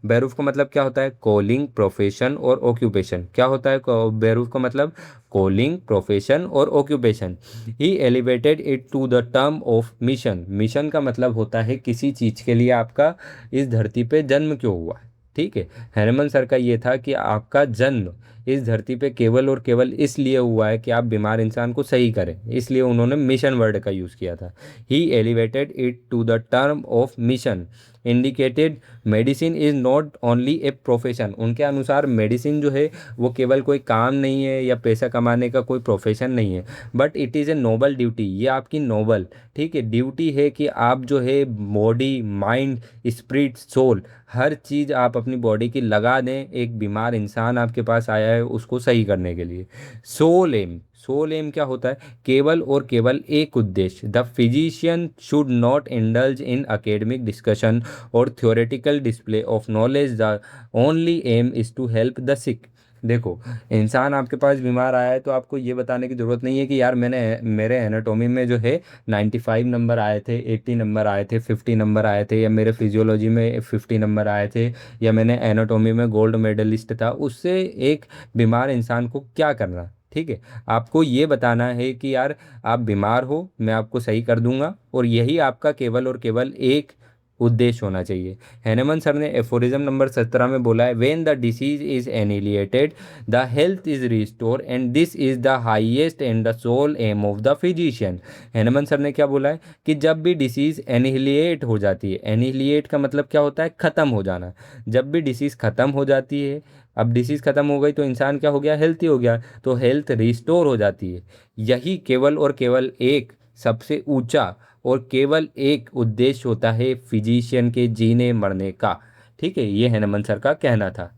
बेरूफ का मतलब क्या होता है, कॉलिंग, प्रोफेशन और ऑक्यूपेशन। क्या होता है बेरूफ का मतलब, कॉलिंग, प्रोफेशन और occupation. He elevated it to the term of mission. Mission का मतलब होता है किसी चीज़ के लिए आपका इस धरती पे जन्म क्यों हुआ, ठीक है। हैनमन सर का ये था कि आपका जन्म इस धरती पे केवल और केवल इसलिए हुआ है कि आप बीमार इंसान को सही करें, इसलिए उन्होंने मिशन वर्ड का यूज़ किया था। He elevated it to the term of mission indicated medicine is not only a profession. उनके अनुसार मेडिसिन जो है वो केवल कोई काम नहीं है या पैसा कमाने का कोई प्रोफेशन नहीं है, but it is a noble duty. ये आपकी नोबल, ठीक है, ड्यूटी है कि आप जो है बॉडी, माइंड, स्पिरिट, सोल, हर चीज़ आप अपनी बॉडी की लगा दें, एक बीमार इंसान आपके पास आया है उसको सही करने के लिए। सोल एम, सोल एम क्या होता है, केवल और केवल एक उद्देश्य। The physician should not indulge in academic discussion और theoretical display of knowledge. The only aim is to help the sick. देखो, इंसान आपके पास बीमार आया है तो आपको ये बताने की ज़रूरत नहीं है कि यार मैंने, मेरे एनाटोमी में जो है 95 नंबर आए थे, 80 नंबर आए थे, 50 नंबर आए थे, या मेरे फिजियोलॉजी में 50 नंबर आए थे, या मैंने एनाटोमी में गोल्ड मेडलिस्ट था। उससे एक बीमार इंसान को क्या करना, ठीक है। आपको ये बताना है कि यार आप बीमार हो, मैं आपको सही कर दूंगा, और यही आपका केवल और केवल एक उद्देश्य होना चाहिए। हैनेमन सर ने एफोरिज्म नंबर 17 में बोला है, when the disease is annihilated the health is restore and this is the highest and the sole aim of the physician. Hahnemann sir ने क्या बोला है कि जब भी डिसीज एनिहिलिएट हो जाती है, एनिहिलिएट का मतलब क्या होता है, ख़त्म हो जाना। जब भी डिसीज़ ख़त्म हो जाती है, अब डिसीज़ ख़त्म हो गई तो इंसान क्या हो गया, हेल्थी हो गया, तो हेल्थ रिस्टोर हो जाती है। यही केवल और केवल एक सबसे ऊंचा और केवल एक उद्देश्य होता है फिजिशियन के जीने मरने का, ठीक है। ये हैनमन सर का कहना था।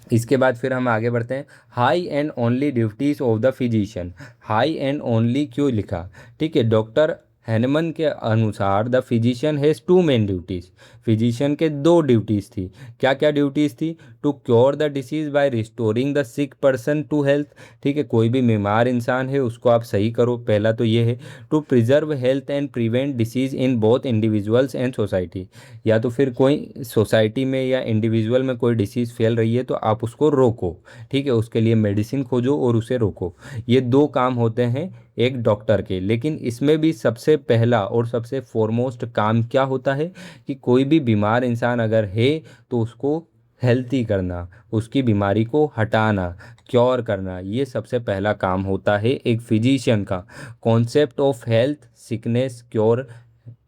इसके बाद फिर हम आगे बढ़ते हैं। High and only duties of the physician. High and only क्यों लिखा, ठीक है, डॉक्टर हैनमन के अनुसार the physician has two main duties. Physician के दो ड्यूटीज़ थी। क्या क्या ड्यूटीज़ थी, to cure the disease by restoring the sick person to health, ठीक है, कोई भी बीमार इंसान है उसको आप सही करो, पहला तो ये है। To preserve health and prevent disease in both individuals and society, या तो फिर कोई सोसाइटी में या इंडिविजुअल में कोई डिसीज़ फैल रही है तो आप उसको रोको, ठीक है, उसके लिए मेडिसिन खोजो और उसे रोको। ये दो काम होते हैं एक डॉक्टर के। लेकिन इसमें भी सबसे पहला और सबसे फॉरमोस्ट काम क्या होता है कि कोई भी बीमार इंसान अगर है तो उसको हेल्थी करना, उसकी बीमारी को हटाना, क्योर करना, ये सबसे पहला काम होता है एक फिजिशियन का। Concept of health, sickness, cure,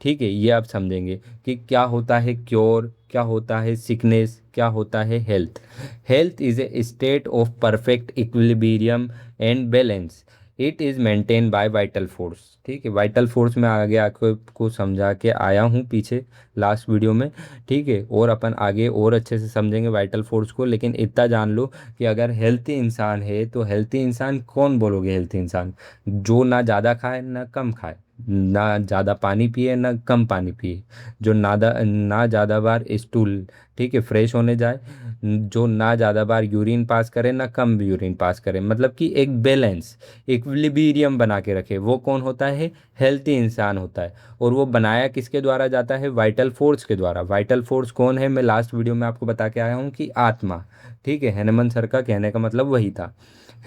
ठीक है, ये आप समझेंगे कि क्या होता है क्योर, क्या होता है सिकनेस, क्या होता है health. Health is a state of perfect equilibrium and balance. It is maintain by vital force. ठीक है, वाइटल फोर्स में आगे आपको समझा के आया हूँ पीछे लास्ट वीडियो में। ठीक है, और अपन आगे और अच्छे से समझेंगे वाइटल फोर्स को, लेकिन इतना जान लो कि अगर हेल्थी इंसान है तो हेल्थी इंसान कौन बोलोगे? हेल्थी इंसान जो ना ज़्यादा खाए ना कम खाए, ना ज़्यादा पानी पिए ना कम पानी पिए, जो ना ज़्यादा बार स्टूल, ठीक है, फ्रेश होने जाए, जो ना ज़्यादा बार यूरिन पास करे ना कम यूरिन पास करे, मतलब कि एक बैलेंस, इक्विलिब्रियम बना के रखे, वो कौन होता है? हेल्थी इंसान होता है। और वो बनाया किसके द्वारा जाता है? वाइटल फोर्स के द्वारा। वाइटल फोर्स कौन है? मैं लास्ट वीडियो में आपको बता के आया हूँ कि आत्मा। ठीक है, हैनेमन सर का कहने का मतलब वही था,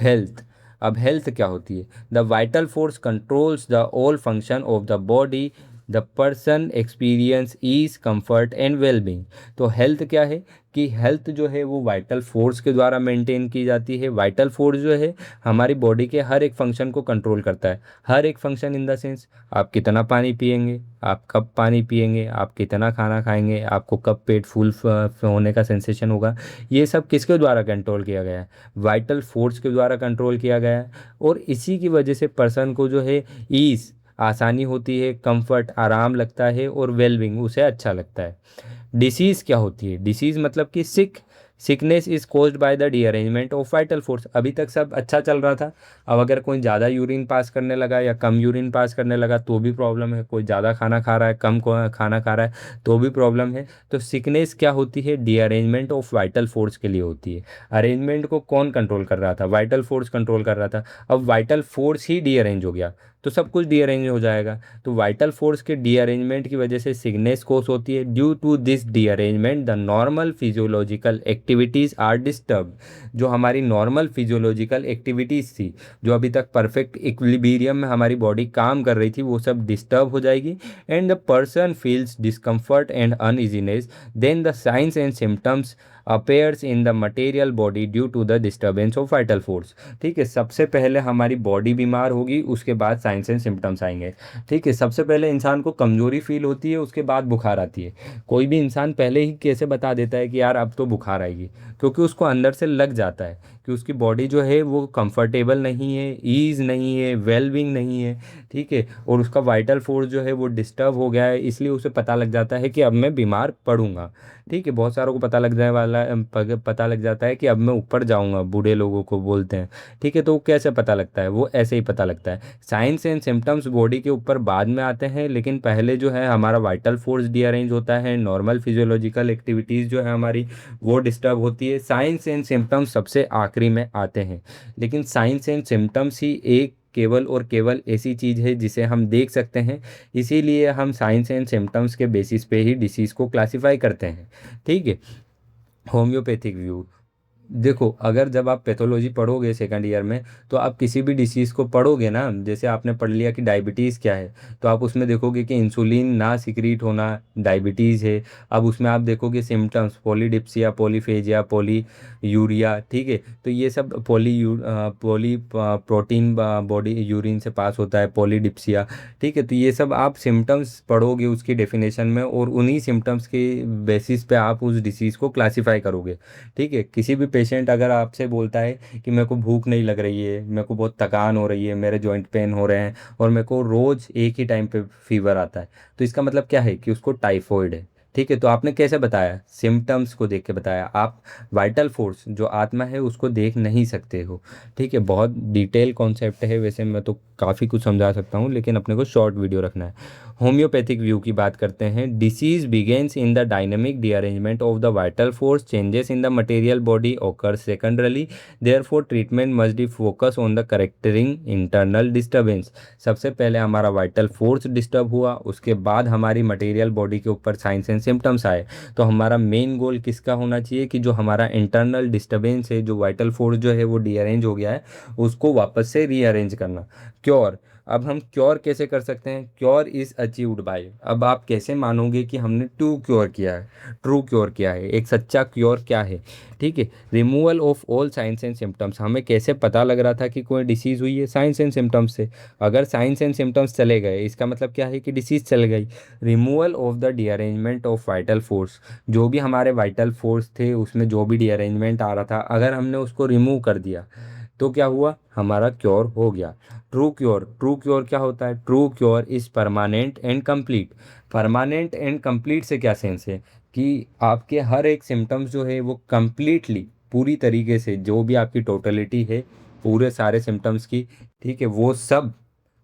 हेल्थ। अब हेल्थ क्या होती है? The vital force controls the all function of the body, the person experience is comfort and wellbeing. तो हेल्थ क्या है? कि हेल्थ जो है वो वाइटल फोर्स के द्वारा मेंटेन की जाती है। वाइटल फोर्स जो है हमारी बॉडी के हर एक फंक्शन को कंट्रोल करता है। हर एक फंक्शन इन द सेंस, आप कितना पानी पिएंगे, आप कब पानी पिएंगे, आप कितना खाना खाएंगे, आपको कब पेट फुल होने का सेंसेशन होगा, ये सब किसके द्वारा कंट्रोल किया गया है? वाइटल फोर्स के द्वारा कंट्रोल किया गया है। और इसी की वजह से पर्सन को जो है ईज, आसानी होती है, कंफर्ट, आराम लगता है, और वेलबींग, उसे अच्छा लगता है। डिसीज़ क्या होती है? डिसीज़ मतलब कि sickness is caused by the derangement of vital force. अभी तक सब अच्छा चल रहा था, अब अगर कोई ज़्यादा यूरिन पास करने लगा या कम यूरिन पास करने लगा तो भी प्रॉब्लम है, कोई ज़्यादा खाना खा रहा है कम खाना खा रहा है तो भी प्रॉब्लम है। तो सिकनेस क्या होती है? डीअरेंजमेंट ऑफ वाइटल फोर्स के लिए होती है। अरेंजमेंट को कौन कंट्रोल कर रहा था? वाइटल फोर्स कंट्रोल कर रहा था। अब वाइटल फोर्स ही डीअरेंज हो गया तो सब कुछ डीअरेंज हो जाएगा। तो वाइटल फोर्स के डीअरेंजमेंट की वजह से सिकनेस कोस होती है। Due to this derangement the normal physiological activities are disturb. जो हमारी नॉर्मल फिजियोलॉजिकल एक्टिविटीज थी, जो अभी तक परफेक्ट इक्विलिब्रियम में हमारी बॉडी काम कर रही थी, वो सब डिस्टर्ब हो जाएगी। And the person feels discomfort and uneasiness. Then the signs and symptoms appears in the material body due to the disturbance of vital force. ठीक है, सबसे पहले हमारी बॉडी बीमार होगी, उसके बाद साइंस एंड सिम्टम्स आएंगे। ठीक है, सबसे पहले इंसान को कमजोरी फील होती है, उसके बाद बुखार आती है। कोई भी इंसान पहले ही कैसे बता देता है कि यार अब तो बुखार आएगी? क्योंकि उसको अंदर से लग जाता है कि उसकी बॉडी जो है वो कंफर्टेबल नहीं है, ईज नहीं है, वेलबींग नहीं है। ठीक है, और उसका वाइटल फोर्स जो है वो डिस्टर्ब हो गया है, इसलिए उसे पता लग जाता है कि अब मैं बीमार पड़ूंगा। ठीक है, बहुत सारों को पता लग जाए वाला पता लग जाता है कि अब मैं ऊपर जाऊंगा, बूढ़े लोगों को बोलते हैं। ठीक है, तो वो कैसे पता लगता है? वो ऐसे ही पता लगता है। साइंस एंड सिम्टम्स बॉडी के ऊपर बाद में आते हैं, लेकिन पहले जो है हमारा वाइटल फोर्स डीअरेंज होता है, नॉर्मल फिजियोलॉजिकल एक्टिविटीज़ जो है हमारी वो डिस्टर्ब होती है। साइंस एंड सिम्टम्स सबसे आखिरी में आते हैं। लेकिन साइंस एंड सिम्टम्स ही एक केवल और केवल ऐसी चीज़ है जिसे हम देख सकते हैं, इसीलिए हम साइंस एंड सिम्टम्स के बेसिस पे ही डिसीज़ को क्लासिफाई करते हैं। ठीक है, होम्योपैथिक व्यू। देखो, अगर जब आप पैथोलॉजी पढ़ोगे सेकंड ईयर में, तो आप किसी भी डिसीज़ को पढ़ोगे ना, जैसे आपने पढ़ लिया कि डायबिटीज़ क्या है, तो आप उसमें देखोगे कि इंसुलिन ना सिक्रीट होना डायबिटीज़ है। अब उसमें आप देखोगे symptoms, polydipsia, polyphagia, poly urea. ठीक है, तो ये सब पॉली प्रोटीन बॉडी यूरिन से पास होता है, पॉलीडिप्सिया। ठीक है, तो ये सब आप सिम्टम्स पढ़ोगे उसकी डेफिनेशन में, और उन्हीं सिम्टम्स के बेसिस पे आप उस डिसीज़ को क्लासीफाई करोगे। ठीक है, किसी भी पेशेंट अगर आपसे बोलता है कि मेरे को भूख नहीं लग रही है, मेरे को बहुत थकान हो रही है, मेरे जॉइंट पेन हो रहे हैं, और मेरे को रोज़ एक ही टाइम पे फीवर आता है, तो इसका मतलब क्या है? कि उसको टाइफॉइड है। ठीक है, तो आपने कैसे बताया? सिम्टम्स को देख के बताया। आप वाइटल फोर्स जो आत्मा है उसको देख नहीं सकते हो। ठीक है, बहुत डिटेल कॉन्सेप्ट है, वैसे मैं तो काफ़ी कुछ समझा सकता हूँ, लेकिन अपने को शॉर्ट वीडियो रखना है। होम्योपैथिक व्यू की बात करते हैं। Disease begins in the dynamic rearrangement of the vital force, changes in the material body occur secondarily, therefore treatment must be focus on the correcting internal disturbance। सबसे पहले हमारा vital force disturb हुआ, उसके बाद हमारी मटेरियल बॉडी के ऊपर science and symptoms आए। तो हमारा मेन गोल किसका होना चाहिए? कि जो हमारा इंटरनल डिस्टर्बेंस है, जो वाइटल फोर्स जो है वो डीअरेंज हो गया है, उसको वापस से रीअरेंज करना। क्योर। अब हम क्योर कैसे कर सकते हैं? Cure is achieved by. अब आप कैसे मानोगे कि हमने ट्रू क्योर किया है? एक सच्चा क्योर क्या है? ठीक है, removal of all signs and symptoms. हमें कैसे पता लग रहा था कि कोई डिसीज़ हुई है? साइंस एंड सिम्टम्स से। अगर साइंस एंड सिम्टम्स चले गए, इसका मतलब क्या है? कि डिसीज़ चल गई। Removal of the derangement of vital force. जो भी हमारे वाइटल फोर्स थे उसमें जो भी डीअरेंजमेंट आ रहा था, अगर हमने उसको रिमूव कर दिया, तो क्या हुआ, हमारा क्योर हो गया। ट्रू क्योर क्या होता है? True cure is permanent and complete. Permanent and complete से क्या सेंस है कि आपके हर एक सिम्टम्स जो है वो कंप्लीटली, पूरी तरीके से, जो भी आपकी टोटलिटी है पूरे सारे सिम्टम्स की, ठीक है, वो सब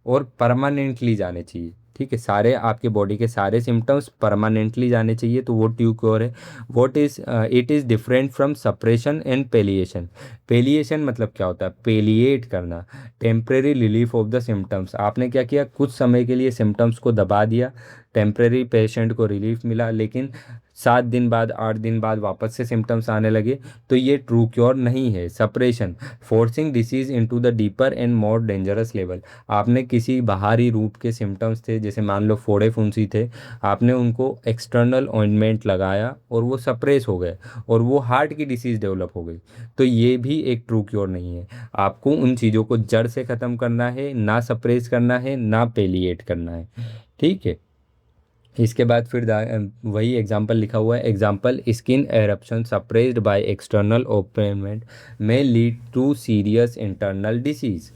और परमानेंटली जाने चाहिए। ठीक है, सारे आपके बॉडी के सारे सिम्टम्स परमानेंटली जाने चाहिए, तो वो ट्रू क्योर है। What is it is different from suppression and palliation. Palliation मतलब क्या होता है? पेलिएट करना, temporary relief of the symptoms. आपने क्या किया, कुछ समय के लिए सिम्टम्स को दबा दिया, टेम्परेरी पेशेंट को रिलीफ मिला, लेकिन 7 दिन बाद, 8 दिन बाद वापस से सिम्टम्स आने लगे, तो ये ट्रू क्योर नहीं है। Suppression, forcing disease into the deeper and more dangerous level. आपने किसी बाहरी रूप के सिम्टम्स थे, जैसे मान लो फोड़े फुंसी थे, आपने उनको एक्सटर्नल ऑइंटमेंट लगाया और वो सप्रेस हो गए और वो हार्ट की डिसीज़ डेवलप हो गई, तो ये भी एक ट्रू क्योर नहीं है। आपको उन चीज़ों को जड़ से ख़त्म करना है, ना सप्रेस करना है, ना पेलिएट करना है। ठीक है, इसके बाद फिर वही एग्जाम्पल लिखा हुआ है। Example, skin eruption suppressed by external ointment may lead to serious internal disease.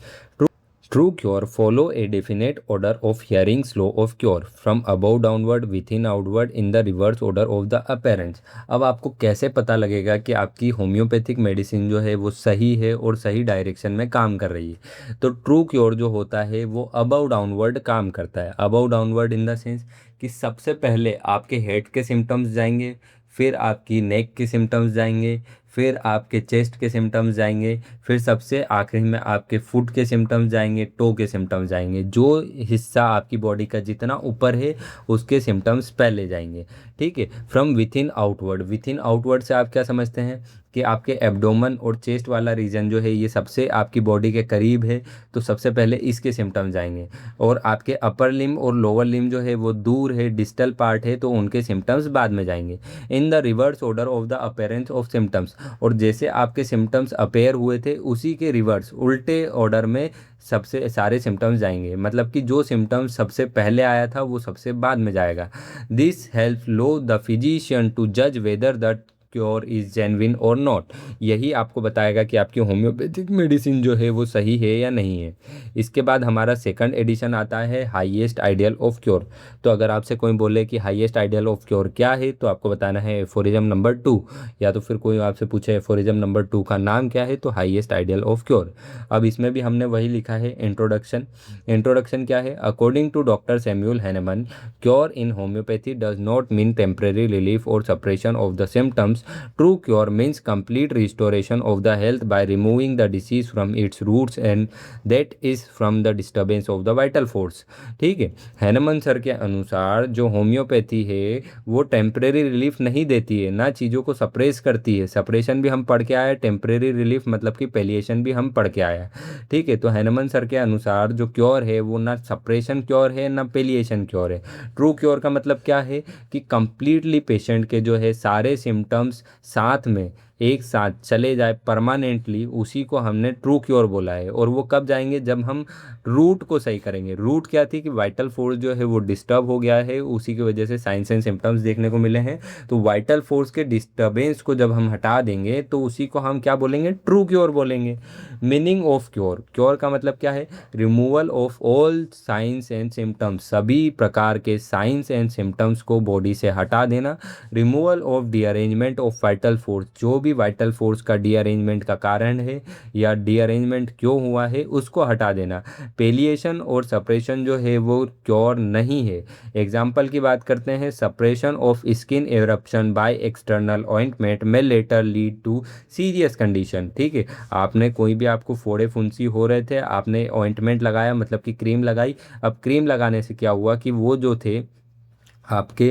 True cure follow a definite order of hearing, slow of cure from above downward, within outward, in the reverse order of the appearance। अब आपको कैसे पता लगेगा कि आपकी homeopathic medicine जो है वो सही है और सही डायरेक्शन में काम कर रही है? तो ट्रू क्योर जो होता है वो अबव डाउनवर्ड काम करता है। Above downward in the sense कि सबसे पहले आपके हेड के सिम्टम्स जाएंगे, फिर आपकी नेक के सिम्टम्स जाएंगे, फिर आपके चेस्ट के सिम्टम्स जाएंगे, फिर सबसे आखिरी में आपके फुट के सिम्टम्स जाएंगे, टो के सिम्टम्स जाएंगे। जो हिस्सा आपकी बॉडी का जितना ऊपर है उसके सिम्टम्स पहले जाएंगे। ठीक है, from with in outward. With in outward से आप क्या समझते हैं कि आपके एब्डोमन और चेस्ट वाला रीजन जो है ये सबसे आपकी बॉडी के करीब है, तो सबसे पहले इसके सिम्टम्स जाएंगे। और आपके अपर लिम और लोअर लिम जो है वो दूर है, डिस्टल पार्ट है, तो उनके सिम्टम्स बाद में जाएंगे। इन the reverse order of the appearance of symptoms. और जैसे आपके सिम्टम्स अपेयर हुए थे उसी के रिवर्स, उल्टे ऑर्डर में सबसे सारे सिम्टम्स जाएंगे। मतलब कि जो सिम्टम्स सबसे पहले आया था वो सबसे बाद में जाएगा। This help low the physician to जज whether the cure is genuine और नॉट। यही आपको बताएगा कि आपकी होम्योपैथिक मेडिसिन जो है वो सही है या नहीं है। इसके बाद हमारा सेकंड एडिशन आता है, हाईएस्ट आइडियल ऑफ क्योर। तो अगर आपसे कोई बोले कि हाईएस्ट आइडियल ऑफ क्योर क्या है, तो आपको बताना है एफोरिज्म नंबर 2, या तो फिर कोई आपसे पूछे एफोरिज्म नंबर 2 का नाम क्या है, तो हाईएस्ट आइडियल ऑफ क्योर। अब इसमें भी हमने वही लिखा है, इंट्रोडक्शन। इंट्रोडक्शन क्या है? According to doctor Samuel Hahnemann, cure in homoeopathy does not mean temporary relief और suppression of the symptoms. True cure means complete restoration of the health by removing the disease from its roots, and that is from the disturbance of the vital force। ठीक है, Hahnemann sir के अनुसार जो homeopathy है वो temporary relief नहीं देती है, ना चीज़ों को सप्रेस करती है। सप्रेशन भी हम पढ़ के आए, टेम्परेरी रिलीफ मतलब कि पेलिएशन भी हम पढ़ के आए। ठीक है, तो हैनमन सर के अनुसार जो क्योर है वो ना सप्रेशन क्योर है ना पेलिएशन क्योर है। ट्रू क्योर का मतलब क्या है कि कंप्लीटली पेशेंट के जो है सारे सिम्टम्स साथ में एक साथ चले जाए परमानेंटली, उसी को हमने ट्रू क्योर बोला है। और वो कब जाएंगे? जब हम रूट को सही करेंगे। रूट क्या थी कि वाइटल फोर्स जो है वो डिस्टर्ब हो गया है, उसी की वजह से साइंस एंड सिम्टम्स देखने को मिले हैं। तो वाइटल फोर्स के डिस्टर्बेंस को जब हम हटा देंगे तो उसी को हम क्या बोलेंगे? ट्रू क्योर बोलेंगे। मीनिंग ऑफ क्योर, क्योर का मतलब क्या है? Removal of all signs and symptoms, सभी प्रकार के साइंस एंड सिम्टम्स को बॉडी से हटा देना। Removal of derangement of vital force, जो भी वाइटल फोर्स का डीअरेंजमेंट का कारण है या डीअरेंजमेंट क्यों हुआ है उसको हटा देना। पेलिएशन और सप्रेशन जो है वो क्योर नहीं है। एग्जाम्पल की बात करते हैं, suppression of skin eruption by external ointment may later lead to serious condition. ठीक है, आपने कोई भी, आपको फोड़े फुंसी हो रहे थे, आपने ऑइंटमेंट लगाया मतलब कि क्रीम लगाई। अब क्रीम लगाने से क्या हुआ कि वो जो थे आपके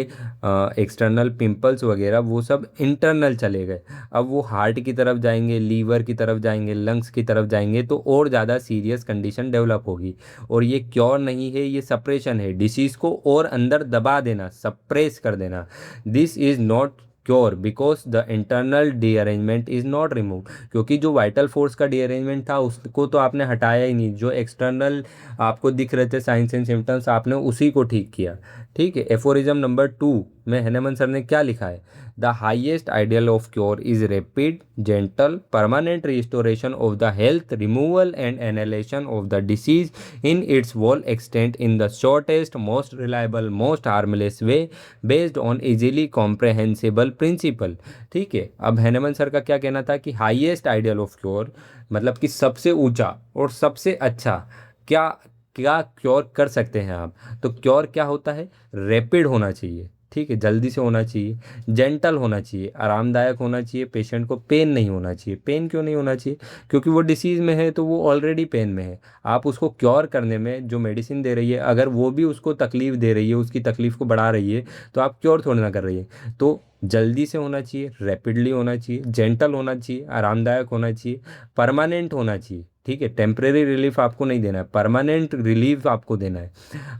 एक्सटर्नल पिंपल्स वगैरह वो सब इंटरनल चले गए। अब वो हार्ट की तरफ जाएंगे, लीवर की तरफ जाएंगे, लंग्स की तरफ जाएंगे, तो और ज़्यादा सीरियस कंडीशन डेवलप होगी। और ये क्योर नहीं है, ये सप्रेशन है। डिसीज़ को और अंदर दबा देना, सप्रेस कर देना। This is not cure because the internal derangement is not remove. क्योंकि जो वाइटल फोर्स का डीअरेंजमेंट था उसको तो आपने हटाया ही नहीं, जो एक्सटर्नल आपको दिख रहे थे साइंस एंड सिम्टम्स आपने उसी को ठीक किया। ठीक है, एफोरिज्म नंबर 2 में हैनेमन सर ने क्या लिखा है? The highest ideal of cure is rapid gentle permanent restoration of the health, removal and annihilation of the disease in its whole extent in the shortest most reliable most harmless way based on easily comprehensible principle. ठीक है, अब Hahnemann sir का क्या कहना था कि highest ideal of cure मतलब कि सबसे ऊंचा और सबसे अच्छा क्या क्या क्योर कर सकते हैं आप? तो क्योर क्या होता है? रैपिड होना चाहिए, ठीक है, जल्दी से होना चाहिए, जेंटल होना चाहिए, आरामदायक होना चाहिए, पेशेंट को पेन नहीं होना चाहिए। पेन क्यों नहीं होना चाहिए? क्योंकि वो डिसीज़ में है तो वो ऑलरेडी पेन में है। आप उसको क्योर करने में जो मेडिसिन दे रही है अगर वो भी उसको तकलीफ़ दे रही है, उसकी तकलीफ़ को बढ़ा रही है, तो आप क्योर थोड़ी ना कर रही है। तो जल्दी से होना चाहिए, रैपिडली होना चाहिए, जेंटल होना चाहिए, आरामदायक होना चाहिए, परमानेंट होना चाहिए। ठीक है, टेम्परेरी रिलीफ आपको नहीं देना है, परमानेंट रिलीफ आपको देना है।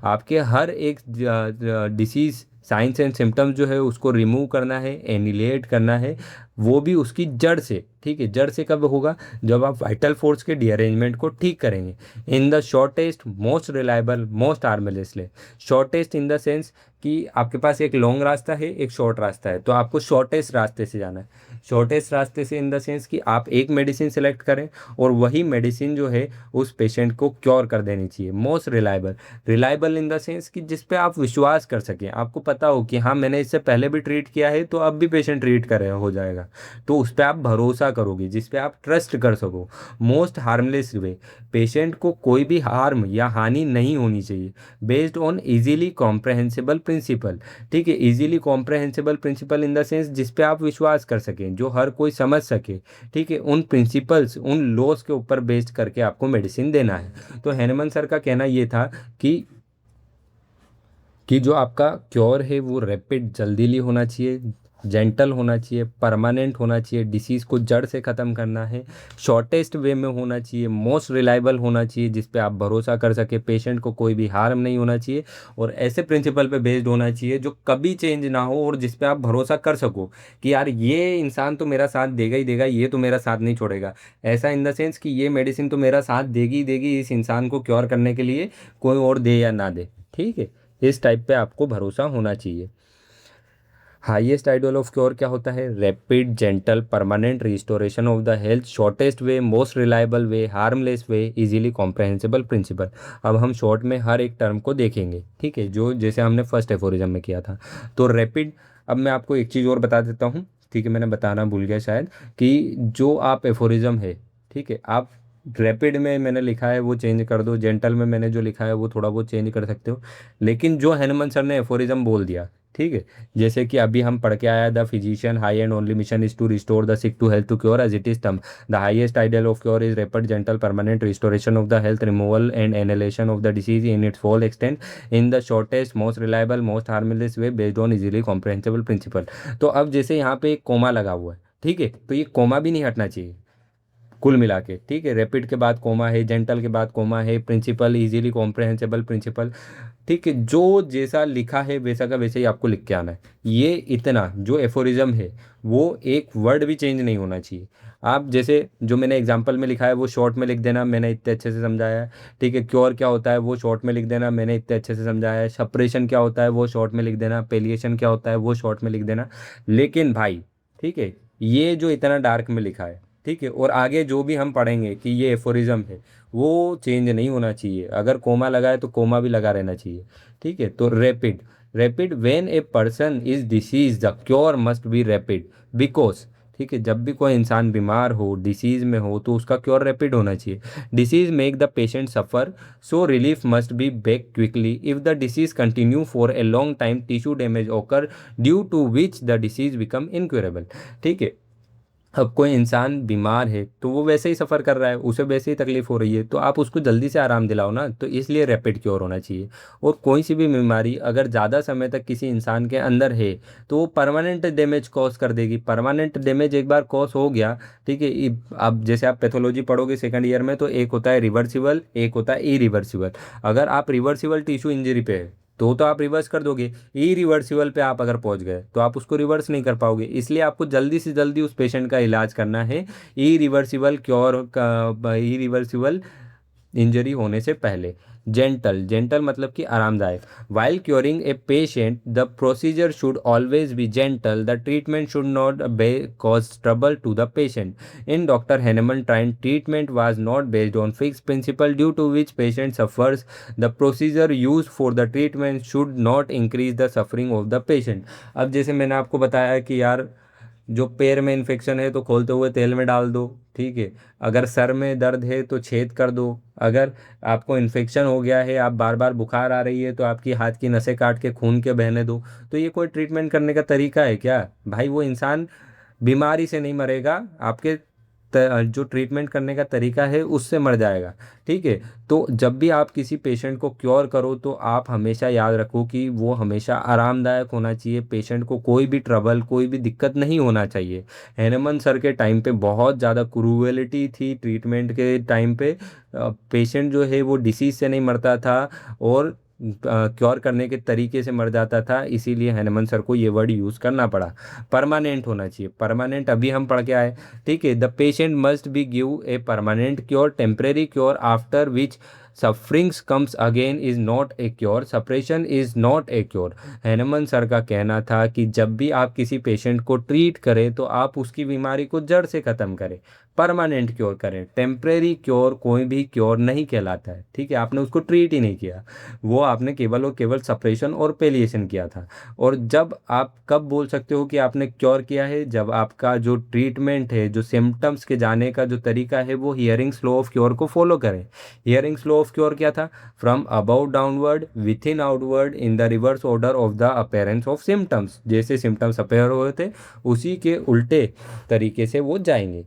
आपके हर एक डिसीज़ साइंस एंड सिम्टम्स जो है उसको रिमूव करना है, एनिलेट करना है, वो भी उसकी जड़ से। ठीक है, जड़ से कब होगा? जब आप वाइटल फोर्स के डीअरेंजमेंट को ठीक करेंगे in the shortest most reliable most harmlessly. Shortest in the sense कि आपके पास एक लॉन्ग रास्ता है, एक शॉर्ट रास्ता है, तो आपको शॉर्टेस्ट रास्ते से जाना है। शॉर्टेस्ट रास्ते से इन द सेंस कि आप एक मेडिसिन सेलेक्ट करें और वही मेडिसिन जो है उस पेशेंट को क्योर कर देनी चाहिए। Most reliable, reliable in the sense कि जिस पे आप विश्वास कर सकें, आपको पता हो कि हाँ मैंने इससे पहले भी ट्रीट किया है तो अब भी पेशेंट ट्रीट करे हो जाएगा, तो उस पर आप भरोसा करोगे, जिस पे आप ट्रस्ट कर सको। मोस्ट हार्मलेस वे, पेशेंट को कोई भी हार्म या हानि नहीं होनी चाहिए, based on easily comprehensible principle. ठीक है, easily comprehensible principle in the sense जिस पे आप विश्वास कर सकें, जो हर कोई समझ सके। ठीक है, उन प्रिंसिपल्स उन लॉज के ऊपर बेस्ड करके आपको मेडिसिन देना है। तो हैनेमन सर का कहना ये था कि जो आपका क्योर है वो रैपिड जल्दीली होना चाहिए, जेंटल होना चाहिए, परमानेंट होना चाहिए, डिसीज़ को जड़ से ख़त्म करना है, शॉर्टेस्ट वे में होना चाहिए, मोस्ट रिलायबल होना चाहिए जिस पे आप भरोसा कर सके, पेशेंट को कोई भी हार्म नहीं होना चाहिए, और ऐसे प्रिंसिपल पे बेस्ड होना चाहिए जो कभी चेंज ना हो और जिस पे आप भरोसा कर सको कि यार ये इंसान तो मेरा साथ देगा ही देगा, ये तो मेरा साथ नहीं छोड़ेगा। ऐसा इन द सेंस कि ये मेडिसिन तो मेरा साथ देगी ही देगी इस इंसान को क्योर करने के लिए, कोई और दे या ना दे। ठीक है, इस टाइप पे आपको भरोसा होना चाहिए। हाईएस्ट आइडियल ऑफ क्योर क्या होता है? Rapid gentle permanent restoration of the health, shortest way most reliable way harmless way easily comprehensible principle. अब हम शॉर्ट में हर एक टर्म को देखेंगे, ठीक है, जो जैसे हमने फर्स्ट एफोरिज्म में किया था। तो रैपिड, अब मैं आपको एक चीज़ और बता देता हूँ, ठीक है, मैंने बताना भूल गया शायद, कि जो आप एफोरिज्म है, ठीक है, आप रैपिड में मैंने लिखा है वो चेंज कर दो, जेंटल में मैंने जो लिखा है वो थोड़ा बहुत चेंज कर सकते हो, लेकिन जो हैनमन सर ने एफोरिज्म बोल दिया, ठीक है, जैसे कि अभी हम पढ़ के आया, the physician high and only mission is to restore the sick to health to cure as it is term, the highest ideal of cure is rapid gentle permanent restoration of the health, removal and annihilation of the disease in its full extent in the shortest most reliable most harmless way based on easily comprehensible principle. तो अब जैसे यहाँ पे एक coma लगा हुआ है, ठीक है, तो ये कोमा भी नहीं हटना चाहिए कुल मिला के। ठीक है, रैपिड के बाद कोमा है, जेंटल के बाद कोमा है, प्रिंसिपल इजीली कॉम्प्रहेंसिबल प्रिंसिपल। ठीक है, जो जैसा लिखा है वैसा का वैसे ही आपको लिख के आना है। ये इतना जो एफोरिज्म है वो एक वर्ड भी चेंज नहीं होना चाहिए। आप जैसे जो मैंने एग्जांपल में लिखा है वो शॉर्ट में लिख देना, मैंने इतने अच्छे से समझाया है। ठीक है, क्योर क्या होता है वो शॉर्ट में लिख देना, मैंने इतने अच्छे से समझाया है। सप्रेशन क्या होता है वो शॉर्ट में लिख देना, पेलिएशन क्या होता है वो शॉर्ट में लिख देना। लेकिन भाई, ठीक है, ये जो इतना डार्क में लिखा है, ठीक है, और आगे जो भी हम पढ़ेंगे कि ये एफोरिज्म है, वो चेंज नहीं होना चाहिए। अगर कोमा लगा है तो कोमा भी लगा रहना चाहिए। ठीक है, तो rapid, rapid when a person is disease the cure must be rapid because, ठीक है, जब भी कोई इंसान बीमार हो, डिसीज में हो, तो उसका क्योर रैपिड होना चाहिए। Disease make the patient suffer, so relief must be back quickly. If the disease continue for a long time tissue damage occur due to which the disease become incurable. ठीक है, अब कोई इंसान बीमार है तो वो वैसे ही सफ़र कर रहा है, उसे वैसे ही तकलीफ हो रही है, तो आप उसको जल्दी से आराम दिलाओ ना, तो इसलिए रैपिड क्योर होना चाहिए। और कोई सी भी बीमारी अगर ज़्यादा समय तक किसी इंसान के अंदर है तो वो परमानेंट डैमेज कॉज कर देगी। परमानेंट डैमेज एक बार कॉज हो गया, ठीक है, अब जैसे आप पैथोलॉजी पढ़ोगे सेकंड ईयर में, तो एक होता है रिवर्सिबल, एक होता है इरिवर्सिबल। अगर आप रिवर्सिबल टिश्यू इंजरी पे है तो आप रिवर्स कर दोगे, इरिवर्सिबल पे आप अगर पहुंच गए तो आप उसको रिवर्स नहीं कर पाओगे। इसलिए आपको जल्दी से जल्दी उस पेशेंट का इलाज करना है, इरिवर्सिबल क्योर का, इरिवर्सिबल इंजरी होने से पहले। जेंटल, जेंटल मतलब कि आरामदायक। While curing a patient the procedure should always be gentle, the treatment should not cause trouble to the patient. In Dr. Hahnemann time, treatment was not based on fixed principle due to which patient suffers. The procedure used for the treatment should not increase the suffering of the patient. अब जैसे मैंने आपको बताया कि यार जो पैर में इन्फेक्शन है तो खोलते हुए तेल में डाल दो, ठीक है। अगर सर में दर्द है तो छेद कर दो। अगर आपको इन्फेक्शन हो गया है, आप बार बार बुखार आ रही है, तो आपकी हाथ की नसें काट के खून के बहने दो। तो ये कोई ट्रीटमेंट करने का तरीका है क्या भाई? वो इंसान बीमारी से नहीं मरेगा, आपके जो ट्रीटमेंट करने का तरीका है उससे मर जाएगा, ठीक है। तो जब भी आप किसी पेशेंट को क्योर करो तो आप हमेशा याद रखो कि वो हमेशा आरामदायक होना चाहिए, पेशेंट को कोई भी ट्रबल, कोई भी दिक्कत नहीं होना चाहिए। हैनेमन सर के टाइम पे बहुत ज़्यादा क्रूएलिटी थी ट्रीटमेंट के टाइम पे। पेशेंट जो है वो डिसीज से नहीं मरता था और क्योर करने के तरीके से मर जाता था, इसीलिए हैनेमन सर को ये वर्ड यूज़ करना पड़ा। परमानेंट होना चाहिए, परमानेंट अभी हम पढ़ के आए, ठीक है। The patient must be give a permanent cure, temporary cure after which sufferings comes again is not a cure, suppression is not a cure. Hahnemann sir का कहना था कि जब भी आप किसी पेशेंट को ट्रीट करें तो आप उसकी बीमारी को जड़ से ख़त्म करें, परमानेंट क्योर करें। टेम्परेरी क्योर कोई भी क्योर नहीं कहलाता है, ठीक है। आपने उसको ट्रीट ही नहीं किया, वो आपने केवल और केवल सपरेशन और पेलिएशन किया था। और जब आप कब बोल सकते हो कि आपने क्योर किया है? जब आपका जो ट्रीटमेंट है, जो सिम्टम्स के जाने का जो तरीका है, वो हियरिंग स्लो ऑफ क्योर को फॉलो करें। हियरिंग स्लो ऑफ क्योर क्या था? From above downward, within outward, in the reverse order of the appearance of symptoms. जैसे सिम्टम्स अपेयर हुए थे उसी के उल्टे तरीके से वो जाएंगे।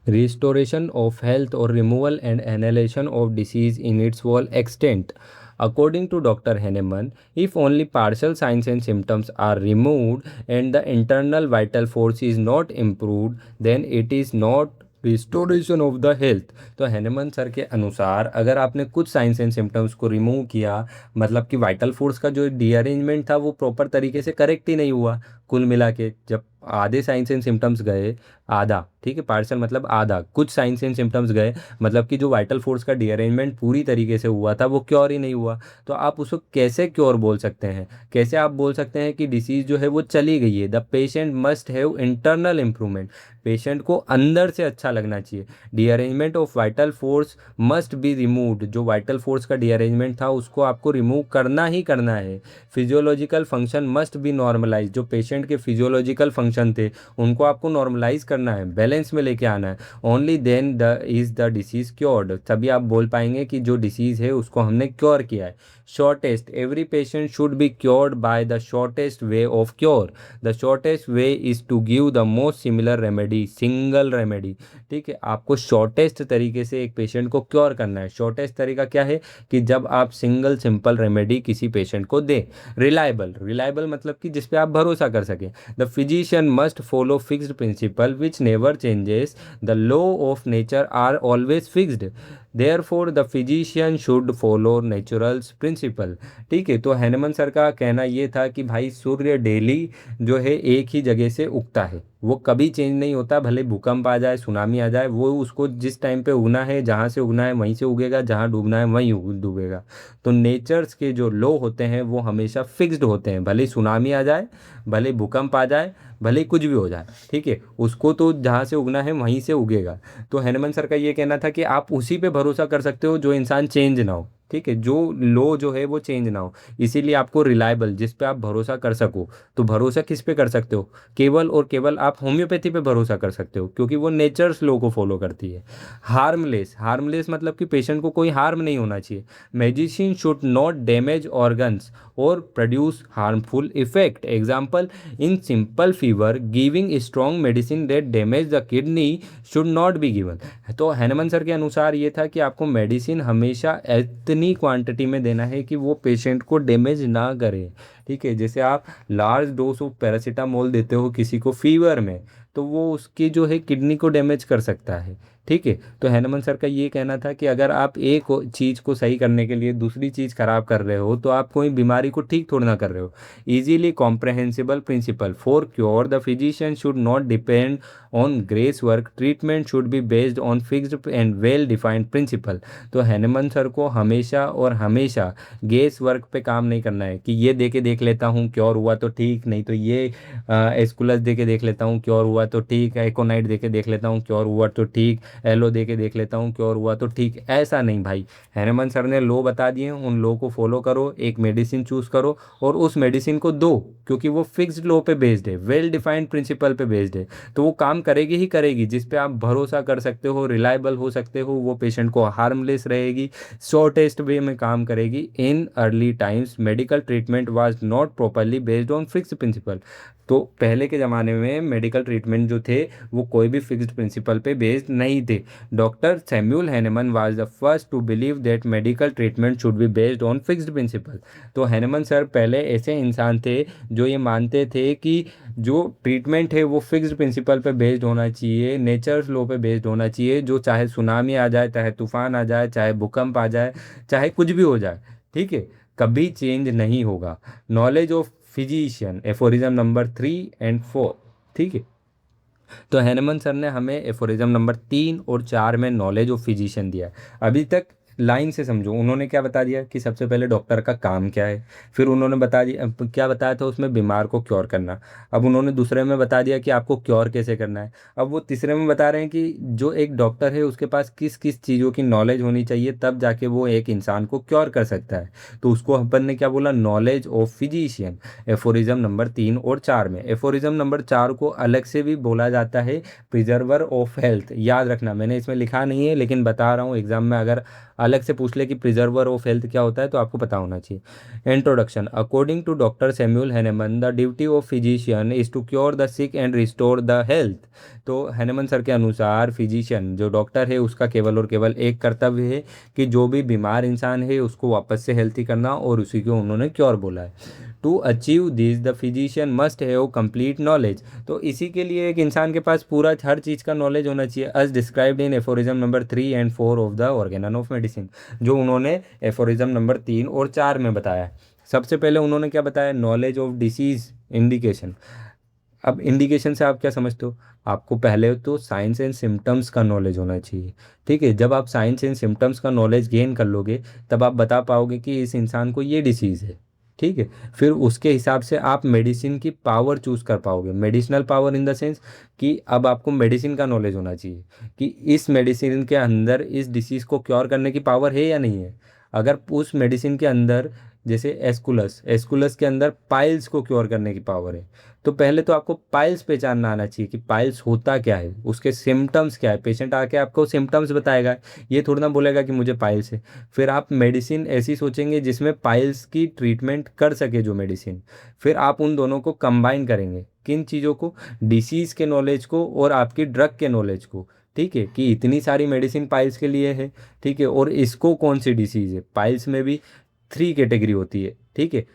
Restoration of health or removal and annihilation of disease in its whole extent. According to Dr. Henneman, if only partial signs and symptoms are removed and the internal vital force is not improved, then it is not restoration of the health. तो Hahnemann sir के अनुसार अगर आपने कुछ science and symptoms को remove किया, मतलब कि वाइटल फोर्स का जो डीअरेंजमेंट था वो प्रॉपर तरीके से करेक्ट ही नहीं हुआ, कुल मिला के जब आधे साइंस एंड सिम्टम्स गए, आधा, ठीक है, पार्सल मतलब आधा, कुछ साइंस एंड सिम्टम्स गए, मतलब कि जो वाइटल फोर्स का डीअरेंजमेंट पूरी तरीके से हुआ था वो क्योर ही नहीं हुआ। तो आप उसको कैसे क्योर बोल सकते हैं? कैसे आप बोल सकते हैं कि डिसीज़ जो है वो चली गई है? The patient must have internal improvement, patient को अंदर से अच्छा लगना चाहिए। Derangement of vital force must be removed, जो वाइटल फोर्स का डीअरेंजमेंट था उसको आपको रिमूव करना ही करना है। Physiological function must be normalize, जो पेशेंट के फिजियोलॉजिकल फंक्शन थे उनको आपको नॉर्मलाइज करना है, बैलेंस में लेके आना है। Only then the is the disease cured, तभी आप बोल पाएंगे कि जो डिसीज़ है उसको हमने क्योर किया है। Shortest, every patient should be cured by the shortest way of cure. The shortest way is to give the most similar remedy, single remedy, ठीक है। आपको शॉर्टेस्ट तरीके से एक पेशेंट को क्योर करना है। शॉर्टेस्ट तरीका क्या है? कि जब आप सिंगल सिंपल रेमेडी किसी पेशेंट को दें। रिलायबल, रिलायबल मतलब कि जिस पे आप भरोसा कर सकें। The physician must follow fixed principle which never changes, the law of nature are always fixed, therefore the physician should follow naturals principle, ठीक है। तो हैनेमन सर का कहना ये था कि भाई सूर्य डेली जो है एक ही जगह से उगता है, वो कभी चेंज नहीं होता, भले भूकंप आ जाए, सुनामी आ जाए, वो उसको जिस टाइम पे उगना है, जहाँ से उगना है वहीं से उगेगा, जहाँ डूबना है वहीं डूबेगा। तो नेचर्स के जो लॉ होते हैं वो हमेशा फिक्स्ड होते हैं, भले सुनामी आ जाए, भले भूकंप आ जाए, भले कुछ भी हो जाए, ठीक है, उसको तो जहाँ से उगना है वहीं से उगेगा। तो हैनेमन सर का ये कहना था कि आप उसी पे भरोसा कर सकते हो जो इंसान चेंज ना हो, ठीक है, जो लो जो है वो चेंज ना हो। इसीलिए आपको रिलायबल, जिस पे आप भरोसा कर सको। तो भरोसा किस पे कर सकते हो? केवल और केवल आप होम्योपैथी पे भरोसा कर सकते हो, क्योंकि वो नेचर्स लॉ को फॉलो करती है। हार्मलेस, हार्मलेस मतलब कि पेशेंट को कोई हार्म नहीं होना चाहिए। Medicine should not damage organs और produce harmful effect. Example, in simple fever giving strong medicine that damage the kidney should not be given. तो हैनेमन सर के अनुसार ये था कि आपको मेडिसिन हमेशा इतनी क्वांटिटी में देना है कि वो पेशेंट को डैमेज ना करे, ठीक है। जैसे आप लार्ज डोज ऑफ पैरासीटामोल देते हो किसी को फीवर में, तो वो उसकी जो है किडनी को डैमेज कर सकता है। ठीक है। तो हैनमन सर का ये कहना था कि अगर आप एक चीज़ को सही करने के लिए दूसरी चीज़ खराब कर रहे हो तो आप कोई बीमारी को ठीक थोड़ा ना कर रहे हो। Easily comprehensible principle for cure the physician should not depend on guess work, treatment should be based on fixed and well defined principle. तो हैनमन सर को हमेशा और हमेशा गेस वर्क पे काम नहीं करना है कि ये दे के देख लेता हूँ क्योर हुआ तो ठीक, नहीं तो ये एस्कुलस दे के देख लेता हूँ क्योर हुआ तो ठीक, एकोनाइट दे के देख लेता हूँ क्योर हुआ तो ठीक, एलो दे के देख लेता हूँ क्योर हुआ तो ठीक। ऐसा नहीं भाई, हैनमन सर ने लो बता दिए, उन लो को फॉलो करो, एक मेडिसिन चूज करो और उस मेडिसिन को दो, क्योंकि वो फिक्स्ड लो पे बेस्ड है, वेल डिफाइंड प्रिंसिपल पे बेस्ड है। तो वो काम करेगी ही करेगी, जिस पे आप भरोसा कर सकते हो, रिलायबल हो सकते हो, वो पेशेंट को हार्मलेस रहेगी, शॉर्टेस्ट वे में काम करेगी। In early times medical treatment was not properly based on fixed principle. तो पहले के ज़माने में मेडिकल ट्रीटमेंट जो थे वो कोई भी फिक्स्ड प्रिंसिपल पे बेस्ड नहीं थे। Doctor Samuel Hahnemann was the first to believe that medical treatment should be based on fixed principle. तो हैनेमन सर पहले ऐसे इंसान थे जो ये मानते थे कि जो ट्रीटमेंट है वो फिक्स्ड प्रिंसिपल पे बेस्ड होना चाहिए, नेचर्स लॉ पे बेस्ड होना चाहिए, जो चाहे सुनामी आ जाए, चाहे तूफान आ जाए, चाहे भूकंप आ जाए, चाहे कुछ भी हो जाए, ठीक है, कभी चेंज नहीं होगा। Knowledge of physician, aphorism number 3 और 4। ठीक है। तो हैनमन सर ने हमें एफोरिज्म नंबर 3 और 4 में नॉलेज ऑफ फिजिशियन दिया है। अभी तक लाइन से समझो, उन्होंने क्या बता दिया कि सबसे पहले डॉक्टर का काम क्या है, फिर उन्होंने बता दिया क्या बताया था उसमें, बीमार को क्योर करना। अब उन्होंने दूसरे में बता दिया कि आपको क्योर कैसे करना है। अब वो तीसरे में बता रहे हैं कि जो एक डॉक्टर है उसके पास किस किस चीज़ों की नॉलेज होनी चाहिए, तब जाके वो एक इंसान को क्योर कर सकता है। तो उसको अपन ने क्या बोला, knowledge of physician, aphorism number 3 और 4 में। एफोरिज्म नंबर 4 को अलग से भी बोला जाता है प्रिजर्वर ऑफ हेल्थ। याद रखना, मैंने इसमें लिखा नहीं है लेकिन बता रहा हूँ, एग्जाम में अगर अलग से पूछ ले कि प्रिजर्वर ऑफ हेल्थ क्या होता है तो आपको पता होना चाहिए। Introduction. According to doctor Samuel Hahnemann the duty of physician is to cure the sick and restore the health. तो हैनेमन सर के अनुसार फिजिशियन जो डॉक्टर है उसका केवल और केवल एक कर्तव्य है कि जो भी बीमार इंसान है उसको वापस से हेल्थी करना, और उसी को उन्होंने क्योर बोला है। To achieve this the physician must have complete knowledge. तो इसी के लिए एक इंसान के पास पूरा हर चीज़ का नॉलेज होना चाहिए, as described in aphorism number 3 and 4 of the Organon of medicine, जो उन्होंने एफोरिज्म नंबर 3 और 4 में बताया। सबसे पहले उन्होंने क्या बताया, नॉलेज ऑफ डिसीज इंडिकेशन। अब इंडिकेशन से आप क्या समझते हो, आपको पहले तो साइंस एंड सिम्टम्स का नॉलेज होना चाहिए। ठीक है। जब आप साइंस एंड सिम्टम्स का नॉलेज गेन कर लोगे तब आप बता पाओगे कि इस इंसान को ये डिसीज़ है। ठीक है। फिर उसके हिसाब से आप मेडिसिन की पावर चूज कर पाओगे, medicinal power in the sense कि अब आपको मेडिसिन का नॉलेज होना चाहिए कि इस मेडिसिन के अंदर इस डिसीज़ को क्योर करने की पावर है या नहीं है। अगर उस मेडिसिन के अंदर, जैसे एस्कुलस, एस्कुलस के अंदर पाइल्स को क्योर करने की पावर है, तो पहले तो आपको पाइल्स पहचानना आना चाहिए कि पाइल्स होता क्या है, उसके सिम्टम्स क्या है। पेशेंट आके आपको सिम्टम्स बताएगा, ये थोड़ा ना बोलेगा कि मुझे पाइल्स है। फिर आप मेडिसिन ऐसी सोचेंगे जिसमें पाइल्स की ट्रीटमेंट कर सके जो मेडिसिन। फिर आप उन दोनों को कंबाइन करेंगे, किन चीज़ों को, डिसीज़ के नॉलेज को और आपकी ड्रग के नॉलेज को। ठीक है, कि इतनी सारी मेडिसिन पाइल्स के लिए है, ठीक है, और इसको कौन सी डिसीज़ है। पाइल्स में भी 3 कैटेगरी होती है। ठीक है।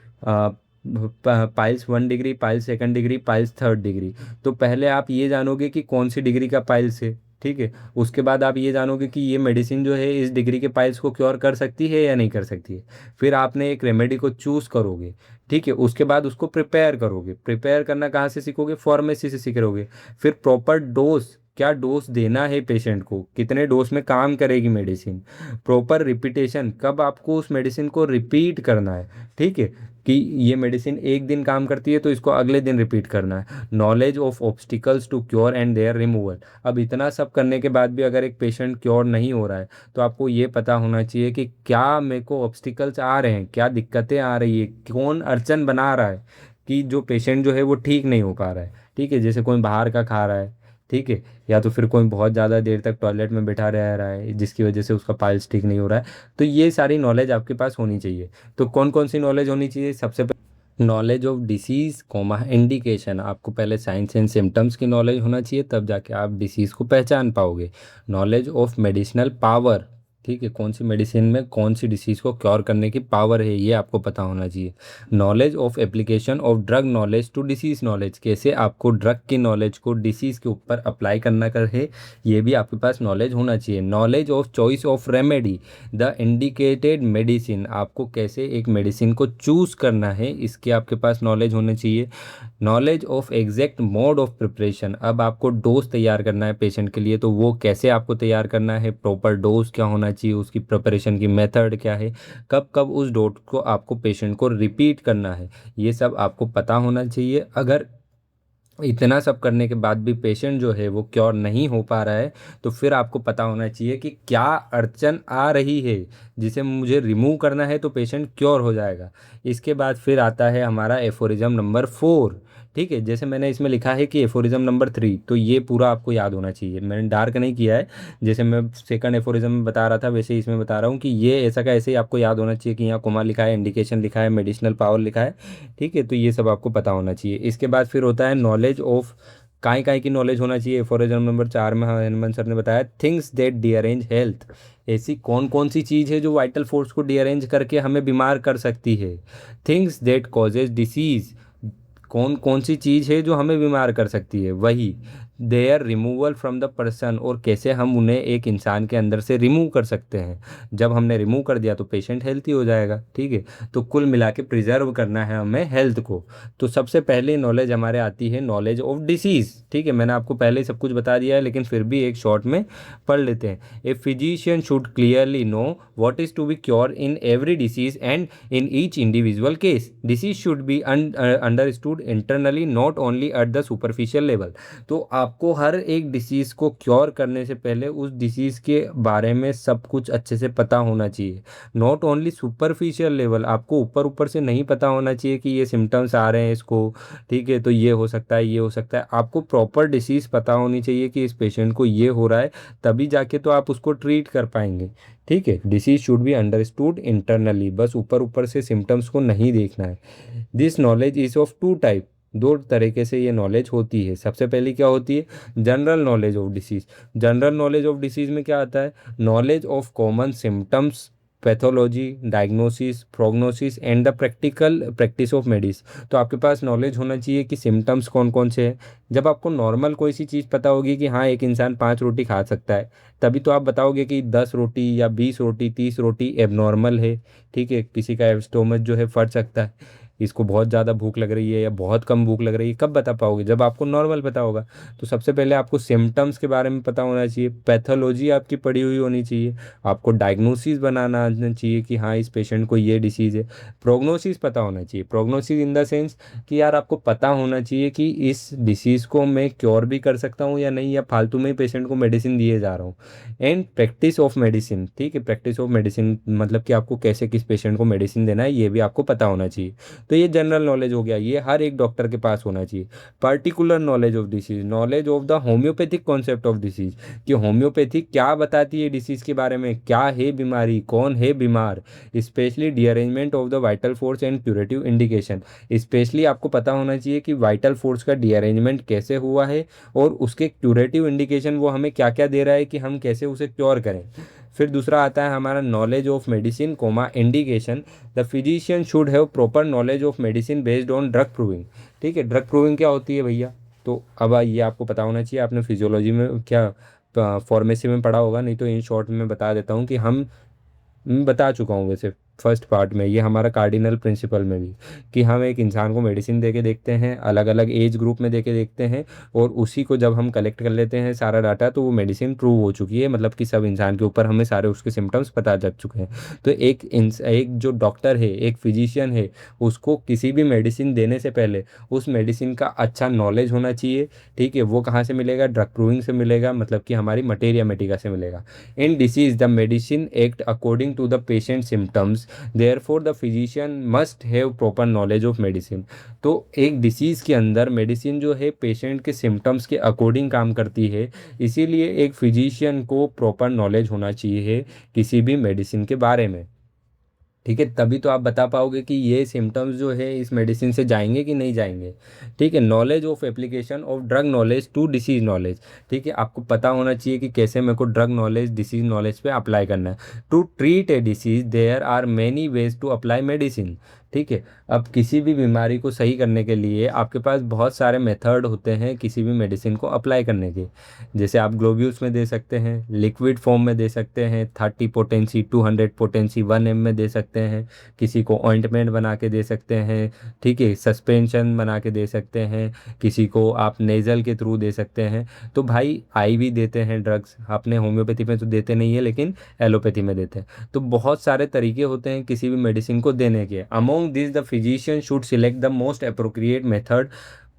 Piles 1 degree, piles 2nd degree, piles 3rd degree. तो पहले आप ये जानोगे कि कौन सी डिग्री का पाइल्स है। ठीक है। उसके बाद आप ये जानोगे कि ये मेडिसिन जो है इस डिग्री के पाइल्स को क्योर कर सकती है या नहीं कर सकती है। फिर आपने एक रेमेडी को चूज़ करोगे। ठीक है। उसके बाद उसको प्रिपेयर करोगे। प्रिपेयर करना कहाँ से सीखोगे, फार्मेसी से सीखोगे। फिर प्रॉपर डोज, क्या डोज देना है पेशेंट को, कितने डोज में काम करेगी मेडिसिन। प्रॉपर रिपीटेशन, कब आपको उस मेडिसिन को रिपीट करना है। ठीक है, कि ये मेडिसिन एक दिन काम करती है तो इसको अगले दिन रिपीट करना है। Knowledge of obstacles to cure and their removal. अब इतना सब करने के बाद भी अगर एक पेशेंट क्योर नहीं हो रहा है तो आपको ये पता होना चाहिए कि क्या मेरे को ऑब्स्टिकल्स आ रहे हैं, क्या दिक्कतें आ रही है, कौन अड़चन बना रहा है कि जो पेशेंट जो है वो ठीक नहीं हो पा रहा है। ठीक है। जैसे कोई बाहर का खा रहा है, ठीक है, या तो फिर कोई बहुत ज़्यादा देर तक टॉयलेट में बैठा रह रहा है जिसकी वजह से उसका पाइल्स ठीक नहीं हो रहा है। तो ये सारी नॉलेज आपके पास होनी चाहिए। तो कौन कौन सी नॉलेज होनी चाहिए, सबसे पहले knowledge of disease comma indication, आपको पहले साइंस एंड सिम्टम्स की नॉलेज होना चाहिए, तब जाके आप डिसीज़ को पहचान पाओगे। नॉलेज ऑफ मेडिसिनल पावर, ठीक है, कौन सी मेडिसिन में कौन सी डिसीज़ को क्योर करने की पावर है, ये आपको पता होना चाहिए। Knowledge of application of drug knowledge to disease knowledge, कैसे आपको ड्रग की नॉलेज को डिसीज़ के ऊपर अप्लाई करना कर है, ये भी आपके पास नॉलेज होना चाहिए। Knowledge of choice of remedy the indicated medicine, आपको कैसे एक मेडिसिन को चूज़ करना है, इसके आपके पास नॉलेज होनी चाहिए। Knowledge of exact mode of preparation, अब आपको डोज तैयार करना है पेशेंट के लिए, तो वो कैसे आपको तैयार करना है, प्रॉपर डोज क्या होना चाहिए, उसकी प्रिपरेशन की मेथड क्या है, कब कब उस डोज को आपको पेशेंट को रिपीट करना है, ये सब आपको पता होना चाहिए। अगर इतना सब करने के बाद भी पेशेंट जो है वो क्योर नहीं हो पा रहा है, तो फिर आपको पता होना चाहिए कि क्या अड़चन आ रही है जिसे मुझे रिमूव करना है, तो पेशेंट क्योर हो जाएगा। इसके बाद फिर आता है हमारा एफोरिज्म नंबर 4। ठीक है, जैसे मैंने इसमें लिखा है कि एफोरिज्म नंबर 3, तो ये पूरा आपको याद होना चाहिए, मैंने डार्क नहीं किया है। जैसे मैं सेकंड एफोरिज्म में बता रहा था वैसे ही इसमें बता रहा हूँ कि ये ऐसा का ऐसे ही आपको याद होना चाहिए कि यहाँ कोमा लिखा है, इंडिकेशन लिखा है, मेडिसिनल पावर लिखा है। ठीक है, तो ये सब आपको पता होना चाहिए। इसके बाद फिर होता है नॉलेज ऑफ, काय काय की नॉलेज होना चाहिए। फॉर एग्जाम्पल नंबर 4 में हनुमान सर ने बताया थिंग्स दैट डीअरेंज हेल्थ, ऐसी कौन कौन सी चीज़ है जो वाइटल फोर्स को डीअरेंज करके हमें बीमार कर सकती है। थिंग्स दैट कॉजेज डिसीज, कौन कौन सी चीज़ है जो हमें बीमार कर सकती है, वही their removal from the person, और कैसे हम उन्हें एक इंसान के अंदर से रिमूव कर सकते हैं। जब हमने रिमूव कर दिया तो पेशेंट हेल्थी हो जाएगा। ठीक है, तो कुल मिला के प्रिजर्व करना है हमें हेल्थ को। तो सबसे पहले नॉलेज हमारे आती है नॉलेज ऑफ डिसीज़। ठीक है, मैंने आपको पहले ही सब कुछ बता दिया है, लेकिन फिर भी एक शॉर्ट में पढ़ लेते हैं। A physician should clearly know what is to be cure in every disease and in each individual case. Disease should be understood internally not only at the superficial level. तो आपको हर एक डिसीज़ को cure करने से पहले उस disease के बारे में सब कुछ अच्छे से पता होना चाहिए। नॉट ओनली सुपरफिशियल लेवल, आपको ऊपर ऊपर से नहीं पता होना चाहिए कि ये सिम्टम्स आ रहे हैं इसको, ठीक है, तो ये हो सकता है, ये हो सकता है। आपको प्रॉपर डिसीज़ पता होनी चाहिए कि इस पेशेंट को ये हो रहा है, तभी जाके तो आप उसको ट्रीट कर पाएंगे। ठीक है, disease should be understood internally, बस ऊपर ऊपर से सिम्टम्स को नहीं देखना है। This knowledge is of two type, दो तरीके से ये नॉलेज होती है। सबसे पहली क्या होती है, general knowledge of disease. General knowledge of disease में क्या आता है, knowledge of common symptoms, pathology, diagnosis, prognosis and the practical practice of medicine. तो आपके पास नॉलेज होना चाहिए कि सिम्टम्स कौन कौन से हैं। जब आपको नॉर्मल कोई सी चीज़ पता होगी कि हाँ एक इंसान 5 रोटी खा सकता है, तभी तो आप बताओगे कि 10 रोटी या 20 रोटी 30 रोटी एबनॉर्मल है। ठीक है, किसी का स्टोमच जो है फट सकता है, इसको बहुत ज़्यादा भूख लग रही है या बहुत कम भूख लग रही है, कब बता पाओगे, जब आपको नॉर्मल पता होगा। तो सबसे पहले आपको सिम्टम्स के बारे में पता होना चाहिए, पैथोलॉजी आपकी पड़ी हुई होनी चाहिए, आपको डायग्नोसिस बनाना आना चाहिए कि हाँ इस पेशेंट को ये डिसीज़ है। प्रोग्नोसिस पता होना चाहिए, प्रोग्नोसिस इन द सेंस कि यार आपको पता होना चाहिए कि इस डिसीज़ को मैं क्योर भी कर सकता हूँ या नहीं, या फालतू में ही पेशेंट को मेडिसिन दिए जा रहा हूँ। एंड प्रैक्टिस ऑफ मेडिसिन, ठीक है, प्रैक्टिस ऑफ मेडिसिन मतलब कि आपको कैसे किस पेशेंट को मेडिसिन देना है, ये भी आपको पता होना चाहिए। तो ये जनरल नॉलेज हो गया, ये हर एक डॉक्टर के पास होना चाहिए। Particular knowledge of disease, knowledge of the homeopathic concept of disease, कि होम्योपैथी क्या बताती है डिसीज के बारे में, क्या है बीमारी, कौन है बीमार। Specially derangement of the vital force and curative indication, specially आपको पता होना चाहिए कि वाइटल फोर्स का डीअरेंजमेंट कैसे हुआ है और उसके क्यूरेटिव इंडिकेशन वो हमें क्या क्या दे रहा है कि हम कैसे उसे क्योर करें। फिर दूसरा आता है हमारा knowledge of medicine comma indication, the physician should have proper knowledge of medicine based on drug proving. ठीक है, ड्रग प्रूविंग क्या होती है भैया, तो अब ये आपको पता होना चाहिए, आपने फिजियोलॉजी में क्या फार्मेसी में पढ़ा होगा, नहीं तो इन शॉर्ट में बता देता हूँ कि हम बता चुका हूँ वैसे फर्स्ट पार्ट में, ये हमारा कार्डिनल प्रिंसिपल में भी, कि हम एक इंसान को मेडिसिन दे के देखते हैं, अलग अलग एज ग्रुप में दे के देखते हैं, और उसी को जब हम कलेक्ट कर लेते हैं सारा डाटा, तो वो मेडिसिन प्रूव हो चुकी है, मतलब कि सब इंसान के ऊपर हमें सारे उसके सिम्टम्स पता चल चुके हैं। तो एक जो डॉक्टर है, एक फिजिशियन है, उसको किसी भी मेडिसिन देने से पहले उस मेडिसिन का अच्छा नॉलेज होना चाहिए। ठीक है, वो कहाँ से मिलेगा, ड्रग प्रूविंग से मिलेगा, मतलब कि हमारी मटेरिया मेडिका से मिलेगा। In disease the medicine act according to the patient symptoms, therefore the physician must have proper knowledge of medicine. तो एक डिसीज़ के अंदर मेडिसिन जो है पेशेंट के सिम्टम्स के अकॉर्डिंग काम करती है, इसीलिए एक फिजिशियन को प्रॉपर नॉलेज होना चाहिए किसी भी मेडिसिन के बारे में। ठीक है, तभी तो आप बता पाओगे कि ये सिम्टम्स जो है इस मेडिसिन से जाएंगे कि नहीं जाएंगे। ठीक है, knowledge of application of drug knowledge to disease knowledge. ठीक है, आपको पता होना चाहिए कि कैसे मेरे को ड्रग नॉलेज डिसीज नॉलेज पे अप्लाई करना है। To treat a disease there are many ways to apply medicine. ठीक है, अब किसी भी बीमारी को सही करने के लिए आपके पास बहुत सारे मेथड होते हैं किसी भी मेडिसिन को अप्लाई करने के। जैसे आप ग्लोब्यूल्स में दे सकते हैं, लिक्विड फॉर्म में दे सकते हैं, 30 पोटेंसी 200 पोटेंसी 1 एम में दे सकते हैं, किसी को ऑइंटमेंट बना के दे सकते हैं। ठीक है, सस्पेंशन बना के दे सकते हैं, किसी को आप नेज़ल के थ्रू दे सकते हैं। तो भाई आईवी देते हैं ड्रग्स, आपने होम्योपैथी में तो देते नहीं है लेकिन एलोपैथी में देते हैं। तो बहुत सारे तरीके होते हैं किसी भी मेडिसिन को देने के। Among this the physician should select the most appropriate method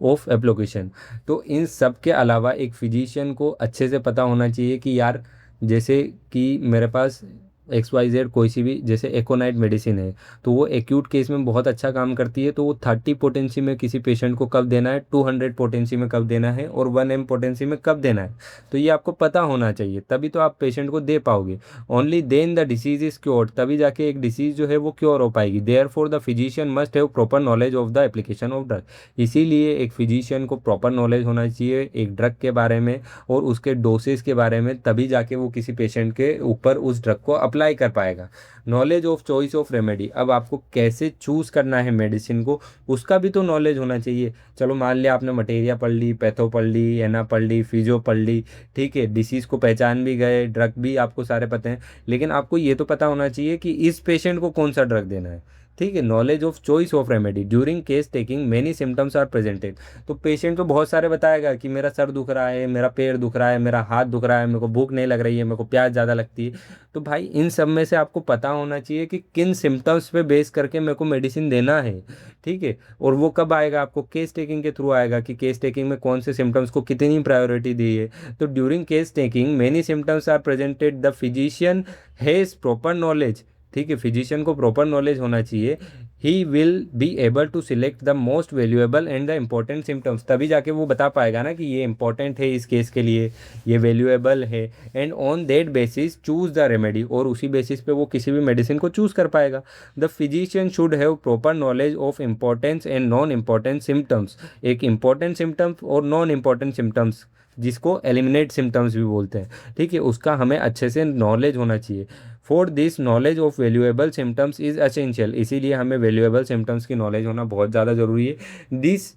of application. तो इन सब के अलावा एक फिजिशियन को अच्छे से पता होना चाहिए कि यार, जैसे कि मेरे पास XYZ कोई सी भी जैसे एकोनाइट मेडिसिन है, तो वो एक्यूट केस में बहुत अच्छा काम करती है। तो वो 30 पोटेंसी में किसी पेशेंट को कब देना है, 200 पोटेंसी में कब देना है, और 1 M पोटेंसी में कब देना है। तो ये आपको पता होना चाहिए, तभी तो आप पेशेंट को दे पाओगे। Only then the disease is cured, तभी जाके एक डिसीज जो है वो क्योर हो पाएगी। Therefore the physician must have proper knowledge of the application of drug. इसीलिए एक फिजिशियन को प्रॉपर नॉलेज होना चाहिए एक ड्रग के बारे में और उसके डोसेस के बारे में, तभी जाके वो किसी पेशेंट के ऊपर उस ड्रग को अप्लाई कर पाएगा। Knowledge of choice of remedy, अब आपको कैसे चूज करना है मेडिसिन को, उसका भी तो नॉलेज होना चाहिए। चलो मान लिया आपने मटेरिया पढ़ ली, पैथो पढ़ ली, एना पढ़ ली, फिजियो पढ़ ली। ठीक है, डिसीज को पहचान भी गए, ड्रग भी आपको सारे पता हैं, लेकिन आपको ये तो पता होना चाहिए कि इस पेशेंट को कौन सा ड्रग देना है। ठीक है, knowledge of choice of remedy during case taking many symptoms are presented. तो पेशेंट तो बहुत सारे बताएगा कि मेरा सर दुख रहा है, मेरा पैर दुख रहा है, मेरा हाथ दुख रहा है, मेरे को भूख नहीं लग रही है, मेरे को प्यास ज़्यादा लगती है। तो भाई इन सब में से आपको पता होना चाहिए कि किन सिम्टम्स पे बेस करके मेरे को मेडिसिन देना है। ठीक है, और वो कब आएगा, आपको केस टेकिंग के थ्रू आएगा कि केस टेकिंग में कौन से सिम्टम्स को कितनी प्रायोरिटी दी है। तो during case taking many symptoms are presented, the physician has proper knowledge. ठीक है, फिजिशियन को प्रॉपर नॉलेज होना चाहिए। He will be able to select the most valuable and the important symptoms, तभी जाके वो बता पाएगा ना कि ये इंपॉर्टेंट है इस केस के लिए, ये वैल्यूएबल है। And on that basis choose the remedy, और उसी बेसिस पे वो किसी भी मेडिसिन को चूज कर पाएगा। The physician should have proper knowledge of importance and non important symptoms. एक इम्पोर्टेंट सिम्टम्स और नॉन इम्पोर्टेंट सिम्टम्स, जिसको एलिमिनेट सिम्टम्स भी बोलते हैं। ठीक है, उसका हमें अच्छे से नॉलेज होना चाहिए। For this knowledge of valuable symptoms is essential, इसीलिए हमें वैल्यूएबल सिम्टम्स की नॉलेज होना बहुत ज़्यादा ज़रूरी है। This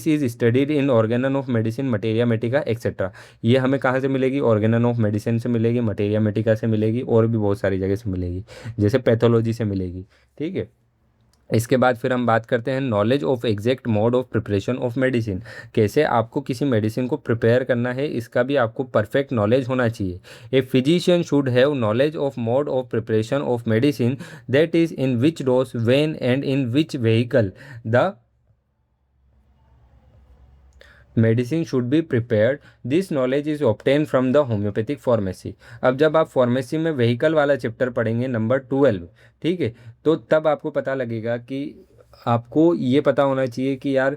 is studied in organon of medicine, materia medica etcetera. ये हमें कहाँ से मिलेगी, ऑर्गेनन ऑफ मेडिसिन से मिलेगी, मटेरिया मेटिका से मिलेगी, और भी बहुत सारी जगह से मिलेगी, जैसे पैथोलॉजी से मिलेगी। ठीक है, इसके बाद फिर हम बात करते हैं knowledge of exact mode of preparation of medicine. कैसे आपको किसी मेडिसिन को प्रिपेयर करना है, इसका भी आपको परफेक्ट नॉलेज होना चाहिए। ए physician should have knowledge of mode of preparation of medicine, that is in which dose, when and in which vehicle the medicine should be prepared. This knowledge is obtain from the homeopathic pharmacy. अब जब आप pharmacy में vehicle वाला chapter पढ़ेंगे number 12, ठीक है, तो तब आपको पता लगेगा कि आपको ये पता होना चाहिए कि यार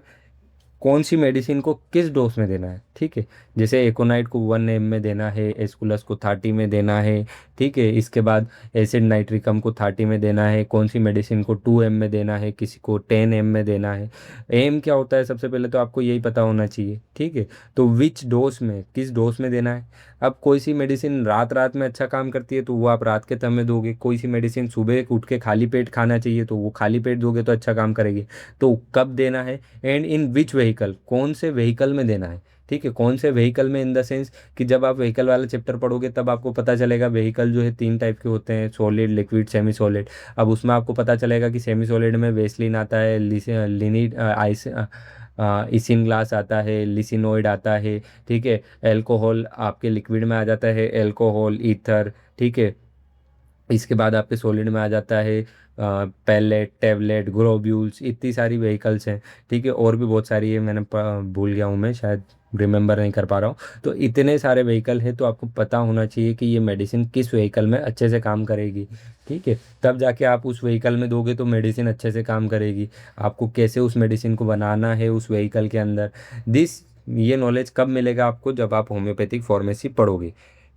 कौन सी मेडिसिन को किस डोज में देना है। ठीक है, जैसे एकोनाइट को 1 M में देना है, एस्कुलस को 30 में देना है। ठीक है, इसके बाद एसिड नाइट्रिकम को 30 में देना है, कौन सी मेडिसिन को 2 M में देना है, किसी को 10 M में देना है। एम क्या होता है सबसे पहले तो आपको यही पता होना चाहिए। ठीक है, तो विच डोज में, किस डोज में देना है। अब कोई सी मेडिसिन रात रात में अच्छा काम करती है तो वो आप रात के समय में दोगे, कोई सी मेडिसिन सुबह उठ के खाली पेट खाना चाहिए तो वो खाली पेट दोगे तो अच्छा काम करेगी। तो कब देना है, एंड इन विच व्हीकल, कौन से व्हीकल में देना है। ठीक है, कौन से व्हीकल में इन द सेंस कि जब आप व्हीकल वाला चैप्टर पढ़ोगे तब आपको पता चलेगा व्हीकल जो है 3 टाइप के होते हैं, सॉलिड, लिक्विड, सेमी सॉलिड। अब उसमें आपको पता चलेगा कि सेमी सॉलिड में वेस्लिन आता है, लिनिड आइस इसिन ग्लास आता है, लिसिनोइड आता है। ठीक है, अल्कोहल आपके लिक्विड में आ जाता है, अल्कोहल, ईथर। ठीक है, इसके बाद आपके सॉलिड में आ जाता है पैलेट, टैबलेट, ग्लोब्यूल्स, इतनी सारी व्हीकल्स हैं। ठीक है, और भी बहुत सारी है, मैंने भूल गया हूँ, मैं शायद रिमेंबर नहीं कर पा रहा हूँ। तो इतने सारे व्हीकल है, तो आपको पता होना चाहिए कि ये मेडिसिन किस व्हीकल में अच्छे से काम करेगी। ठीक है, तब जाके आप उस व्हीकल में दोगे तो मेडिसिन अच्छे से काम करेगी। आपको कैसे उस मेडिसिन को बनाना है उस व्हीकल के अंदर, दिस ये नॉलेज कब मिलेगा आपको, जब आप होम्योपैथिक फार्मेसी पढ़ोगे।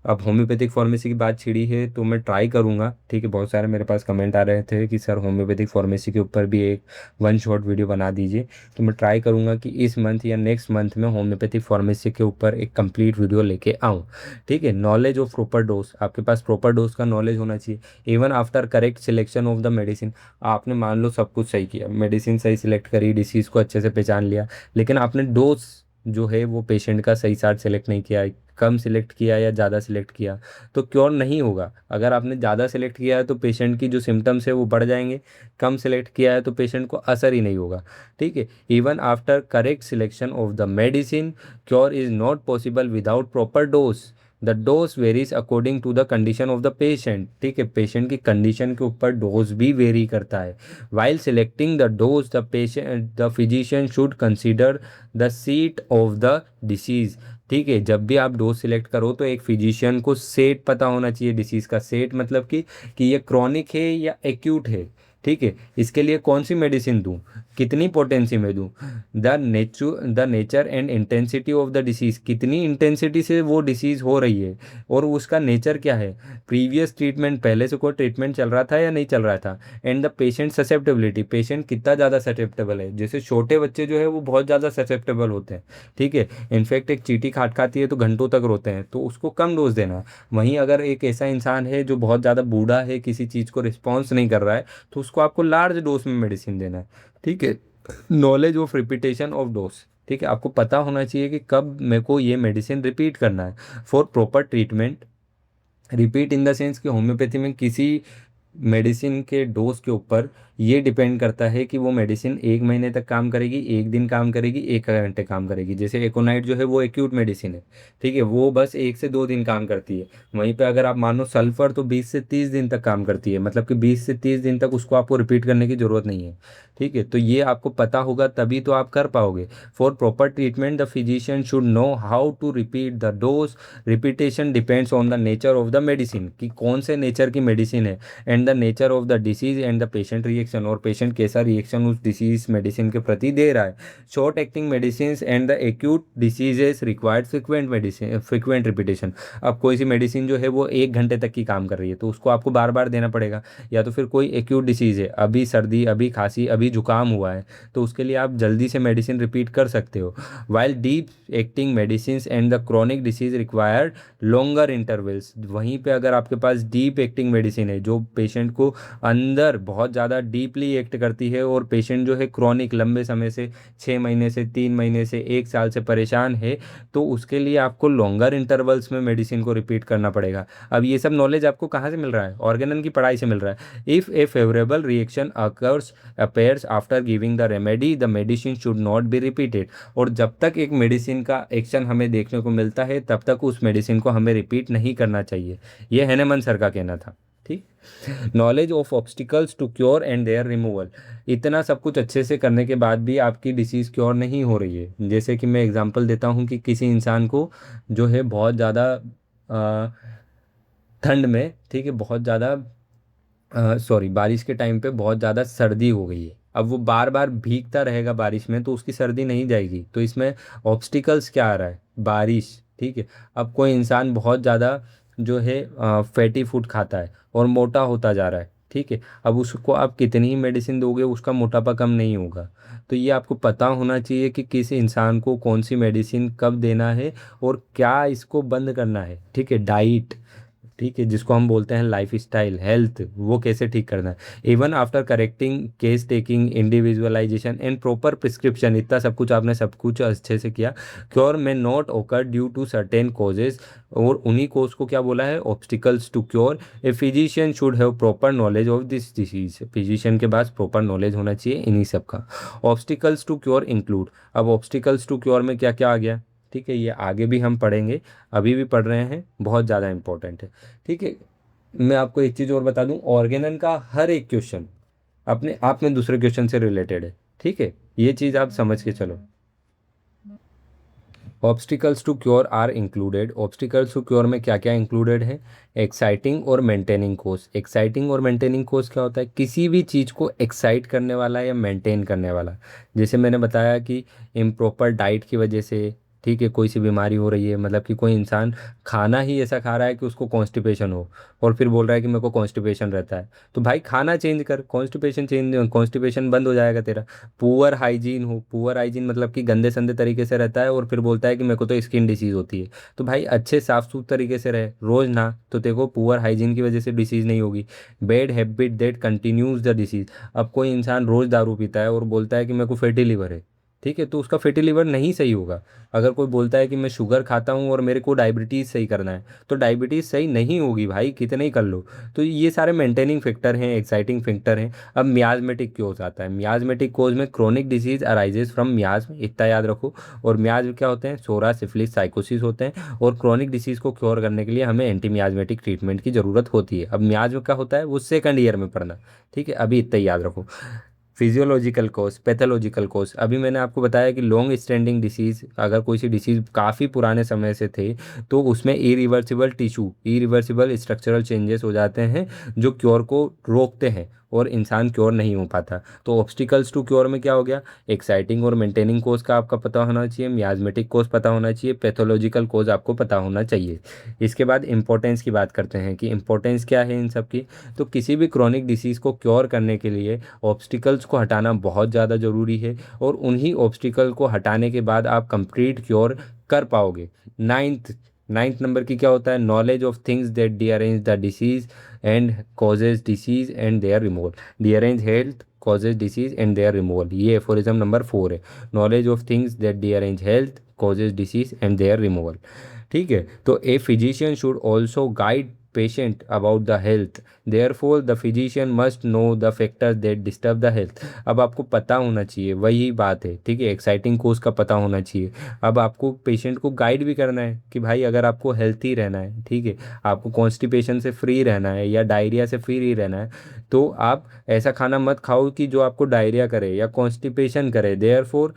अब होम्योपैथिक फार्मेसी की बात छिड़ी है तो मैं ट्राई करूँगा, ठीक है। बहुत सारे मेरे पास कमेंट आ रहे थे कि सर होम्योपैथिक फार्मेसी के ऊपर भी एक वन शॉट वीडियो बना दीजिए, तो मैं ट्राई करूँगा कि इस मंथ या नेक्स्ट मंथ में होम्योपैथिक फार्मेसी के ऊपर एक कंप्लीट वीडियो लेके आऊँ, ठीक है। नॉलेज ऑफ प्रॉपर डोज, आपके पास प्रॉपर डोज का नॉलेज होना चाहिए। Even after correct selection of the medicine, आपने मान लो सब कुछ सही किया, मेडिसिन सही सिलेक्ट करी, डिसीज़ को अच्छे से पहचान लिया, लेकिन आपने डोज जो है वो पेशेंट का सही साथ सिलेक्ट नहीं किया, कम सिलेक्ट किया या ज़्यादा सिलेक्ट किया, तो क्योर नहीं होगा। अगर आपने ज़्यादा सिलेक्ट किया है तो पेशेंट की जो सिम्टम्स है वो बढ़ जाएंगे, कम सिलेक्ट किया है तो पेशेंट को असर ही नहीं होगा, ठीक है। Even after correct selection of the medicine, cure is not possible without proper dose. The dose varies according to the condition of the patient, ठीक है। पेशेंट की कंडीशन के ऊपर डोज भी वेरी करता है। While selecting the dose the physician should consider the seat of the disease, ठीक है। जब भी आप डोज सिलेक्ट करो तो एक फिजिशियन को सेट पता होना चाहिए, डिसीज़ का सेट मतलब कि ये क्रॉनिक है या एक्यूट है, ठीक है। इसके लिए कौन सी मेडिसिन दूं, कितनी पोटेंसी में दूं, the nature and intensity of the disease, कितनी इंटेंसिटी से वो डिसीज़ हो रही है और उसका नेचर क्या है, प्रीवियस ट्रीटमेंट, पहले से कोई ट्रीटमेंट चल रहा था या नहीं चल रहा था, and the patient susceptibility, patient कितना ज़्यादा ससेप्टेबल है। जैसे छोटे बच्चे जो है वो बहुत ज़्यादा ससेप्टेबल होते हैं, ठीक है। इनफैक्ट एक चींटी खाती है तो घंटों तक रोते हैं, तो उसको कम डोज देना। वहीं अगर एक ऐसा इंसान है जो बहुत ज़्यादा बूढ़ा है, किसी चीज़ को रिस्पॉन्स नहीं कर रहा है, तो उसको आपको लार्ज डोज में मेडिसिन देना है, ठीक है। Knowledge of repetition of dose, ठीक है। आपको पता होना चाहिए कि कब मेरे को ये मेडिसिन रिपीट करना है for proper treatment. Repeat in the sense कि होम्योपैथी में किसी मेडिसिन के डोज के ऊपर ये डिपेंड करता है कि वो मेडिसिन 1 महीने तक काम करेगी, 1 दिन काम करेगी, 1 घंटे काम करेगी। जैसे एकोनाइट जो है वो एक्यूट मेडिसिन है, ठीक है, वो बस 1 से 2 दिन काम करती है। वहीं पे अगर आप मानो सल्फर तो 20 से 30 दिन तक काम करती है, मतलब कि 20 से 30 दिन तक उसको आपको रिपीट करने की ज़रूरत नहीं है, ठीक है। तो ये आपको पता होगा तभी तो आप कर पाओगे। For proper treatment the physician should know how to repeat the dose. Repetition depends on the nature of the medicine, कि कौन से नेचर की मेडिसिन है, and the nature of the disease and the patient reaction, और patient कैसा reaction उस disease medicine के प्रति दे रहा है। Short acting medicine and the acute diseases required frequent repetition. अब कोई सी मेडिसिन जो है वो 1 घंटे तक की काम कर रही है तो उसको आपको बार बार देना पड़ेगा। या तो फिर कोई एक्यूट डिसीज़ है, अभी सर्दी, अभी खांसी, अभी जुकाम हुआ है, तो उसके लिए आप जल्दी से मेडिसिन रिपीट कर सकते हो। While deep acting medicine and the chronic disease required longer intervals. वहीं पे अगर आपके पास डीप एक्टिंग मेडिसिन है जो पेशेंट को अंदर बहुत ज़्यादा डीपली एक्ट करती है, और पेशेंट जो है क्रॉनिक लंबे समय से, 6 महीने से, 3 महीने से, 1 साल से परेशान है, तो उसके लिए आपको लॉन्गर इंटरवल्स में मेडिसिन को रिपीट करना पड़ेगा। अब ये सब नॉलेज आपको कहाँ से मिल रहा है, ऑर्गेनन की पढ़ाई से मिल रहा है। If A favourable reaction occurs appears after giving the remedy, the medicine should not be repeated. और जब तक एक मेडिसिन का एक्शन हमें देखने को मिलता है तब तक उस मेडिसिन को हमें रिपीट नहीं करना चाहिए। ये हैनेमन सर का कहना था, ठीक। Knowledge of obstacles to cure and their removal. इतना सब कुछ अच्छे से करने के बाद भी आपकी डिसीज़ क्योर नहीं हो रही है। जैसे कि मैं एग्जांपल देता हूँ कि किसी इंसान को जो है बहुत ज़्यादा ठंड में, ठीक है, बहुत ज़्यादा सॉरी बारिश के टाइम पे बहुत ज़्यादा सर्दी हो गई है। अब वो बार बार भीगता रहेगा बारिश में तो उसकी सर्दी नहीं जाएगी। तो इसमें ऑब्स्टिकल्स क्या आ रहा है, बारिश, ठीक है। अब कोई इंसान बहुत ज़्यादा जो है फैटी फूड खाता है और मोटा होता जा रहा है, ठीक है। अब उसको आप कितनी ही मेडिसिन दोगे उसका मोटापा कम नहीं होगा। तो ये आपको पता होना चाहिए कि किस इंसान को कौन सी मेडिसिन कब देना है और क्या इसको बंद करना है, ठीक है। डाइट, ठीक है, जिसको हम बोलते हैं लाइफ स्टाइल, हेल्थ, वो कैसे ठीक करना है। Even after correcting case taking individualisation and proper prescription, इतना सब कुछ आपने सब कुछ अच्छे से किया। क्योर में नॉट ओकर ड्यू टू सर्टेन कॉजेज, और उन्हीं कोज को क्या बोला है, obstacles to cure. A physician should have proper knowledge of this disease, physician के पास प्रॉपर नॉलेज होना चाहिए इन्हीं सब का। ऑब्स्टिकल्स टू क्योर इंक्लूड, अब ऑब्स्टिकल्स टू क्योर में क्या क्या आ गया, ठीक है, ये आगे भी हम पढ़ेंगे, अभी भी पढ़ रहे हैं, बहुत ज़्यादा इंपॉर्टेंट है, ठीक है। मैं आपको एक चीज़ और बता दूं, ऑर्गेनन का हर एक क्वेश्चन अपने आप में दूसरे क्वेश्चन से रिलेटेड है, ठीक है। ये चीज़ आप समझ के चलो। Obstacles to cure are included, obstacles to cure में क्या क्या इंक्लूडेड है, एक्साइटिंग और मेंटेनिंग कोर्स। एक्साइटिंग और मेंटेनिंग कोर्स क्या होता है, किसी भी चीज़ को एक्साइट करने वाला या मेंटेन करने वाला। जैसे मैंने बताया कि इम्प्रॉपर डाइट की वजह से, ठीक है, कोई सी बीमारी हो रही है, मतलब कि कोई इंसान खाना ही ऐसा खा रहा है कि उसको कॉन्स्टिपेशन हो, और फिर बोल रहा है कि मेरे को कॉन्स्टिपेशन रहता है, तो भाई खाना चेंज कर, कॉन्स्टिपेशन बंद हो जाएगा तेरा। पुअर हाइजीन हो, पुअर हाइजीन मतलब कि गंदे संदे तरीके से रहता है और फिर बोलता है कि मेरे को तो स्किन डिसीज होती है, तो भाई अच्छे साफ सुथरे तरीके से रहे, रोज ना, तो तेरे को पुअर हाइजीन की वजह से डिसीज नहीं होगी। Bad habit that continues the disease. अब कोई इंसान रोज दारू पीता है और बोलता है कि मेरे को फैटी लिवर है, ठीक है, तो उसका फैटी लिवर नहीं सही होगा। अगर कोई बोलता है कि मैं शुगर खाता हूँ और मेरे को डायबिटीज़ सही करना है, तो डायबिटीज़ सही नहीं होगी भाई, कितने ही कर लो। तो ये सारे मेंटेनिंग फैक्टर हैं, एक्साइटिंग फैक्टर हैं। अब मियाजमेटिक क्योज आता है, मियाजमेटिक कोज में क्रोनिक डिसीज अराइजेज फ्रॉम मियाज, इतना याद रखो। और मियाज क्या होते हैं, सोरा, सिफिलिस, साइकोसिस होते हैं, और क्रोनिक डिसीज को क्योर करने के लिए हमें एंटी मियाजमेटिक ट्रीटमेंट की जरूरत होती है। अब मियाज में क्या होता है, वो सेकंड ईयर में पढ़ना, ठीक है, अभी इतना ही याद रखो। फिजियोलॉजिकल कोज, पैथोलॉजिकल कोज, अभी मैंने आपको बताया कि लॉन्ग स्टैंडिंग डिसीज, अगर कोई सी डिसीज काफ़ी पुराने समय से थे, तो उसमें irreversible tissue, irreversible structural changes हो जाते हैं जो क्योर को रोकते हैं और इंसान क्योर नहीं हो पाता। तो ऑब्स्टिकल्स टू क्योर में क्या हो गया, एक्साइटिंग और मेंटेनिंग कोज का आपका पता होना चाहिए, मियाजमेटिक कोज पता होना चाहिए, पैथोलॉजिकल कोज आपको पता होना चाहिए। इसके बाद इंपॉर्टेंस की बात करते हैं कि इंपॉर्टेंस क्या है इन सब की। तो किसी भी क्रॉनिक डिसीज़ को क्योर करने के लिए ऑब्स्टिकल्स को हटाना बहुत ज़्यादा ज़रूरी है, और उन्हीं ऑब्स्टिकल को हटाने के बाद आप कंप्लीट क्योर कर पाओगे। नाइन्थ नंबर की क्या होता है, knowledge of things that derange the disease and causes disease and their removal. Derange health, causes disease and their removal, ये एफोरिज्म नंबर 4 है। Knowledge of things that derange health, causes disease and their removal, ठीक है। तो a physician should also guide patient about the health, therefore the physician must know the factors that disturb the health. अब आपको पता होना चाहिए, वही बात है, ठीक है, एक्साइटिंग कोर्स का पता होना चाहिए। अब आपको पेशेंट को गाइड भी करना है कि भाई अगर आपको हेल्थी रहना है, ठीक है, आपको कॉन्स्टिपेशन से फ्री रहना है या डायरिया से फ्री रहना है, तो आप ऐसा खाना मत खाओ कि जो आपको डायरिया करे या कॉन्स्टिपेशन करे। देयरफॉर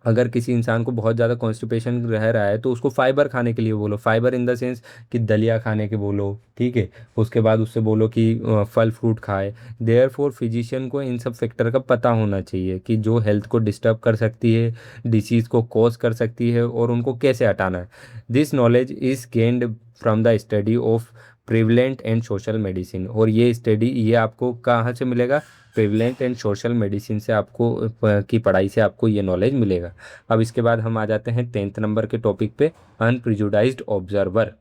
अगर किसी इंसान को बहुत ज़्यादा कॉन्स्टिपेशन रह रहा है, तो उसको फाइबर खाने के लिए बोलो, फाइबर इन द सेंस कि दलिया खाने के बोलो, ठीक है। उसके बाद उससे बोलो कि फल फ्रूट खाए। देयर फोर फिजिशियन को इन सब फैक्टर का पता होना चाहिए कि जो हेल्थ को डिस्टर्ब कर सकती है, डिसीज़ को कॉज कर सकती है, और उनको कैसे हटाना है। This knowledge is gained from the study of prevalent and social medicine. और ये स्टडी ये आपको कहाँ से मिलेगा, प्रिवलेंट एंड सोशल मेडिसिन से आपको की पढ़ाई से आपको ये नॉलेज मिलेगा। अब इसके बाद हम आ जाते हैं 10th नंबर के टॉपिक पे, अनप्रिजुडाइज्ड ऑब्जर्वर।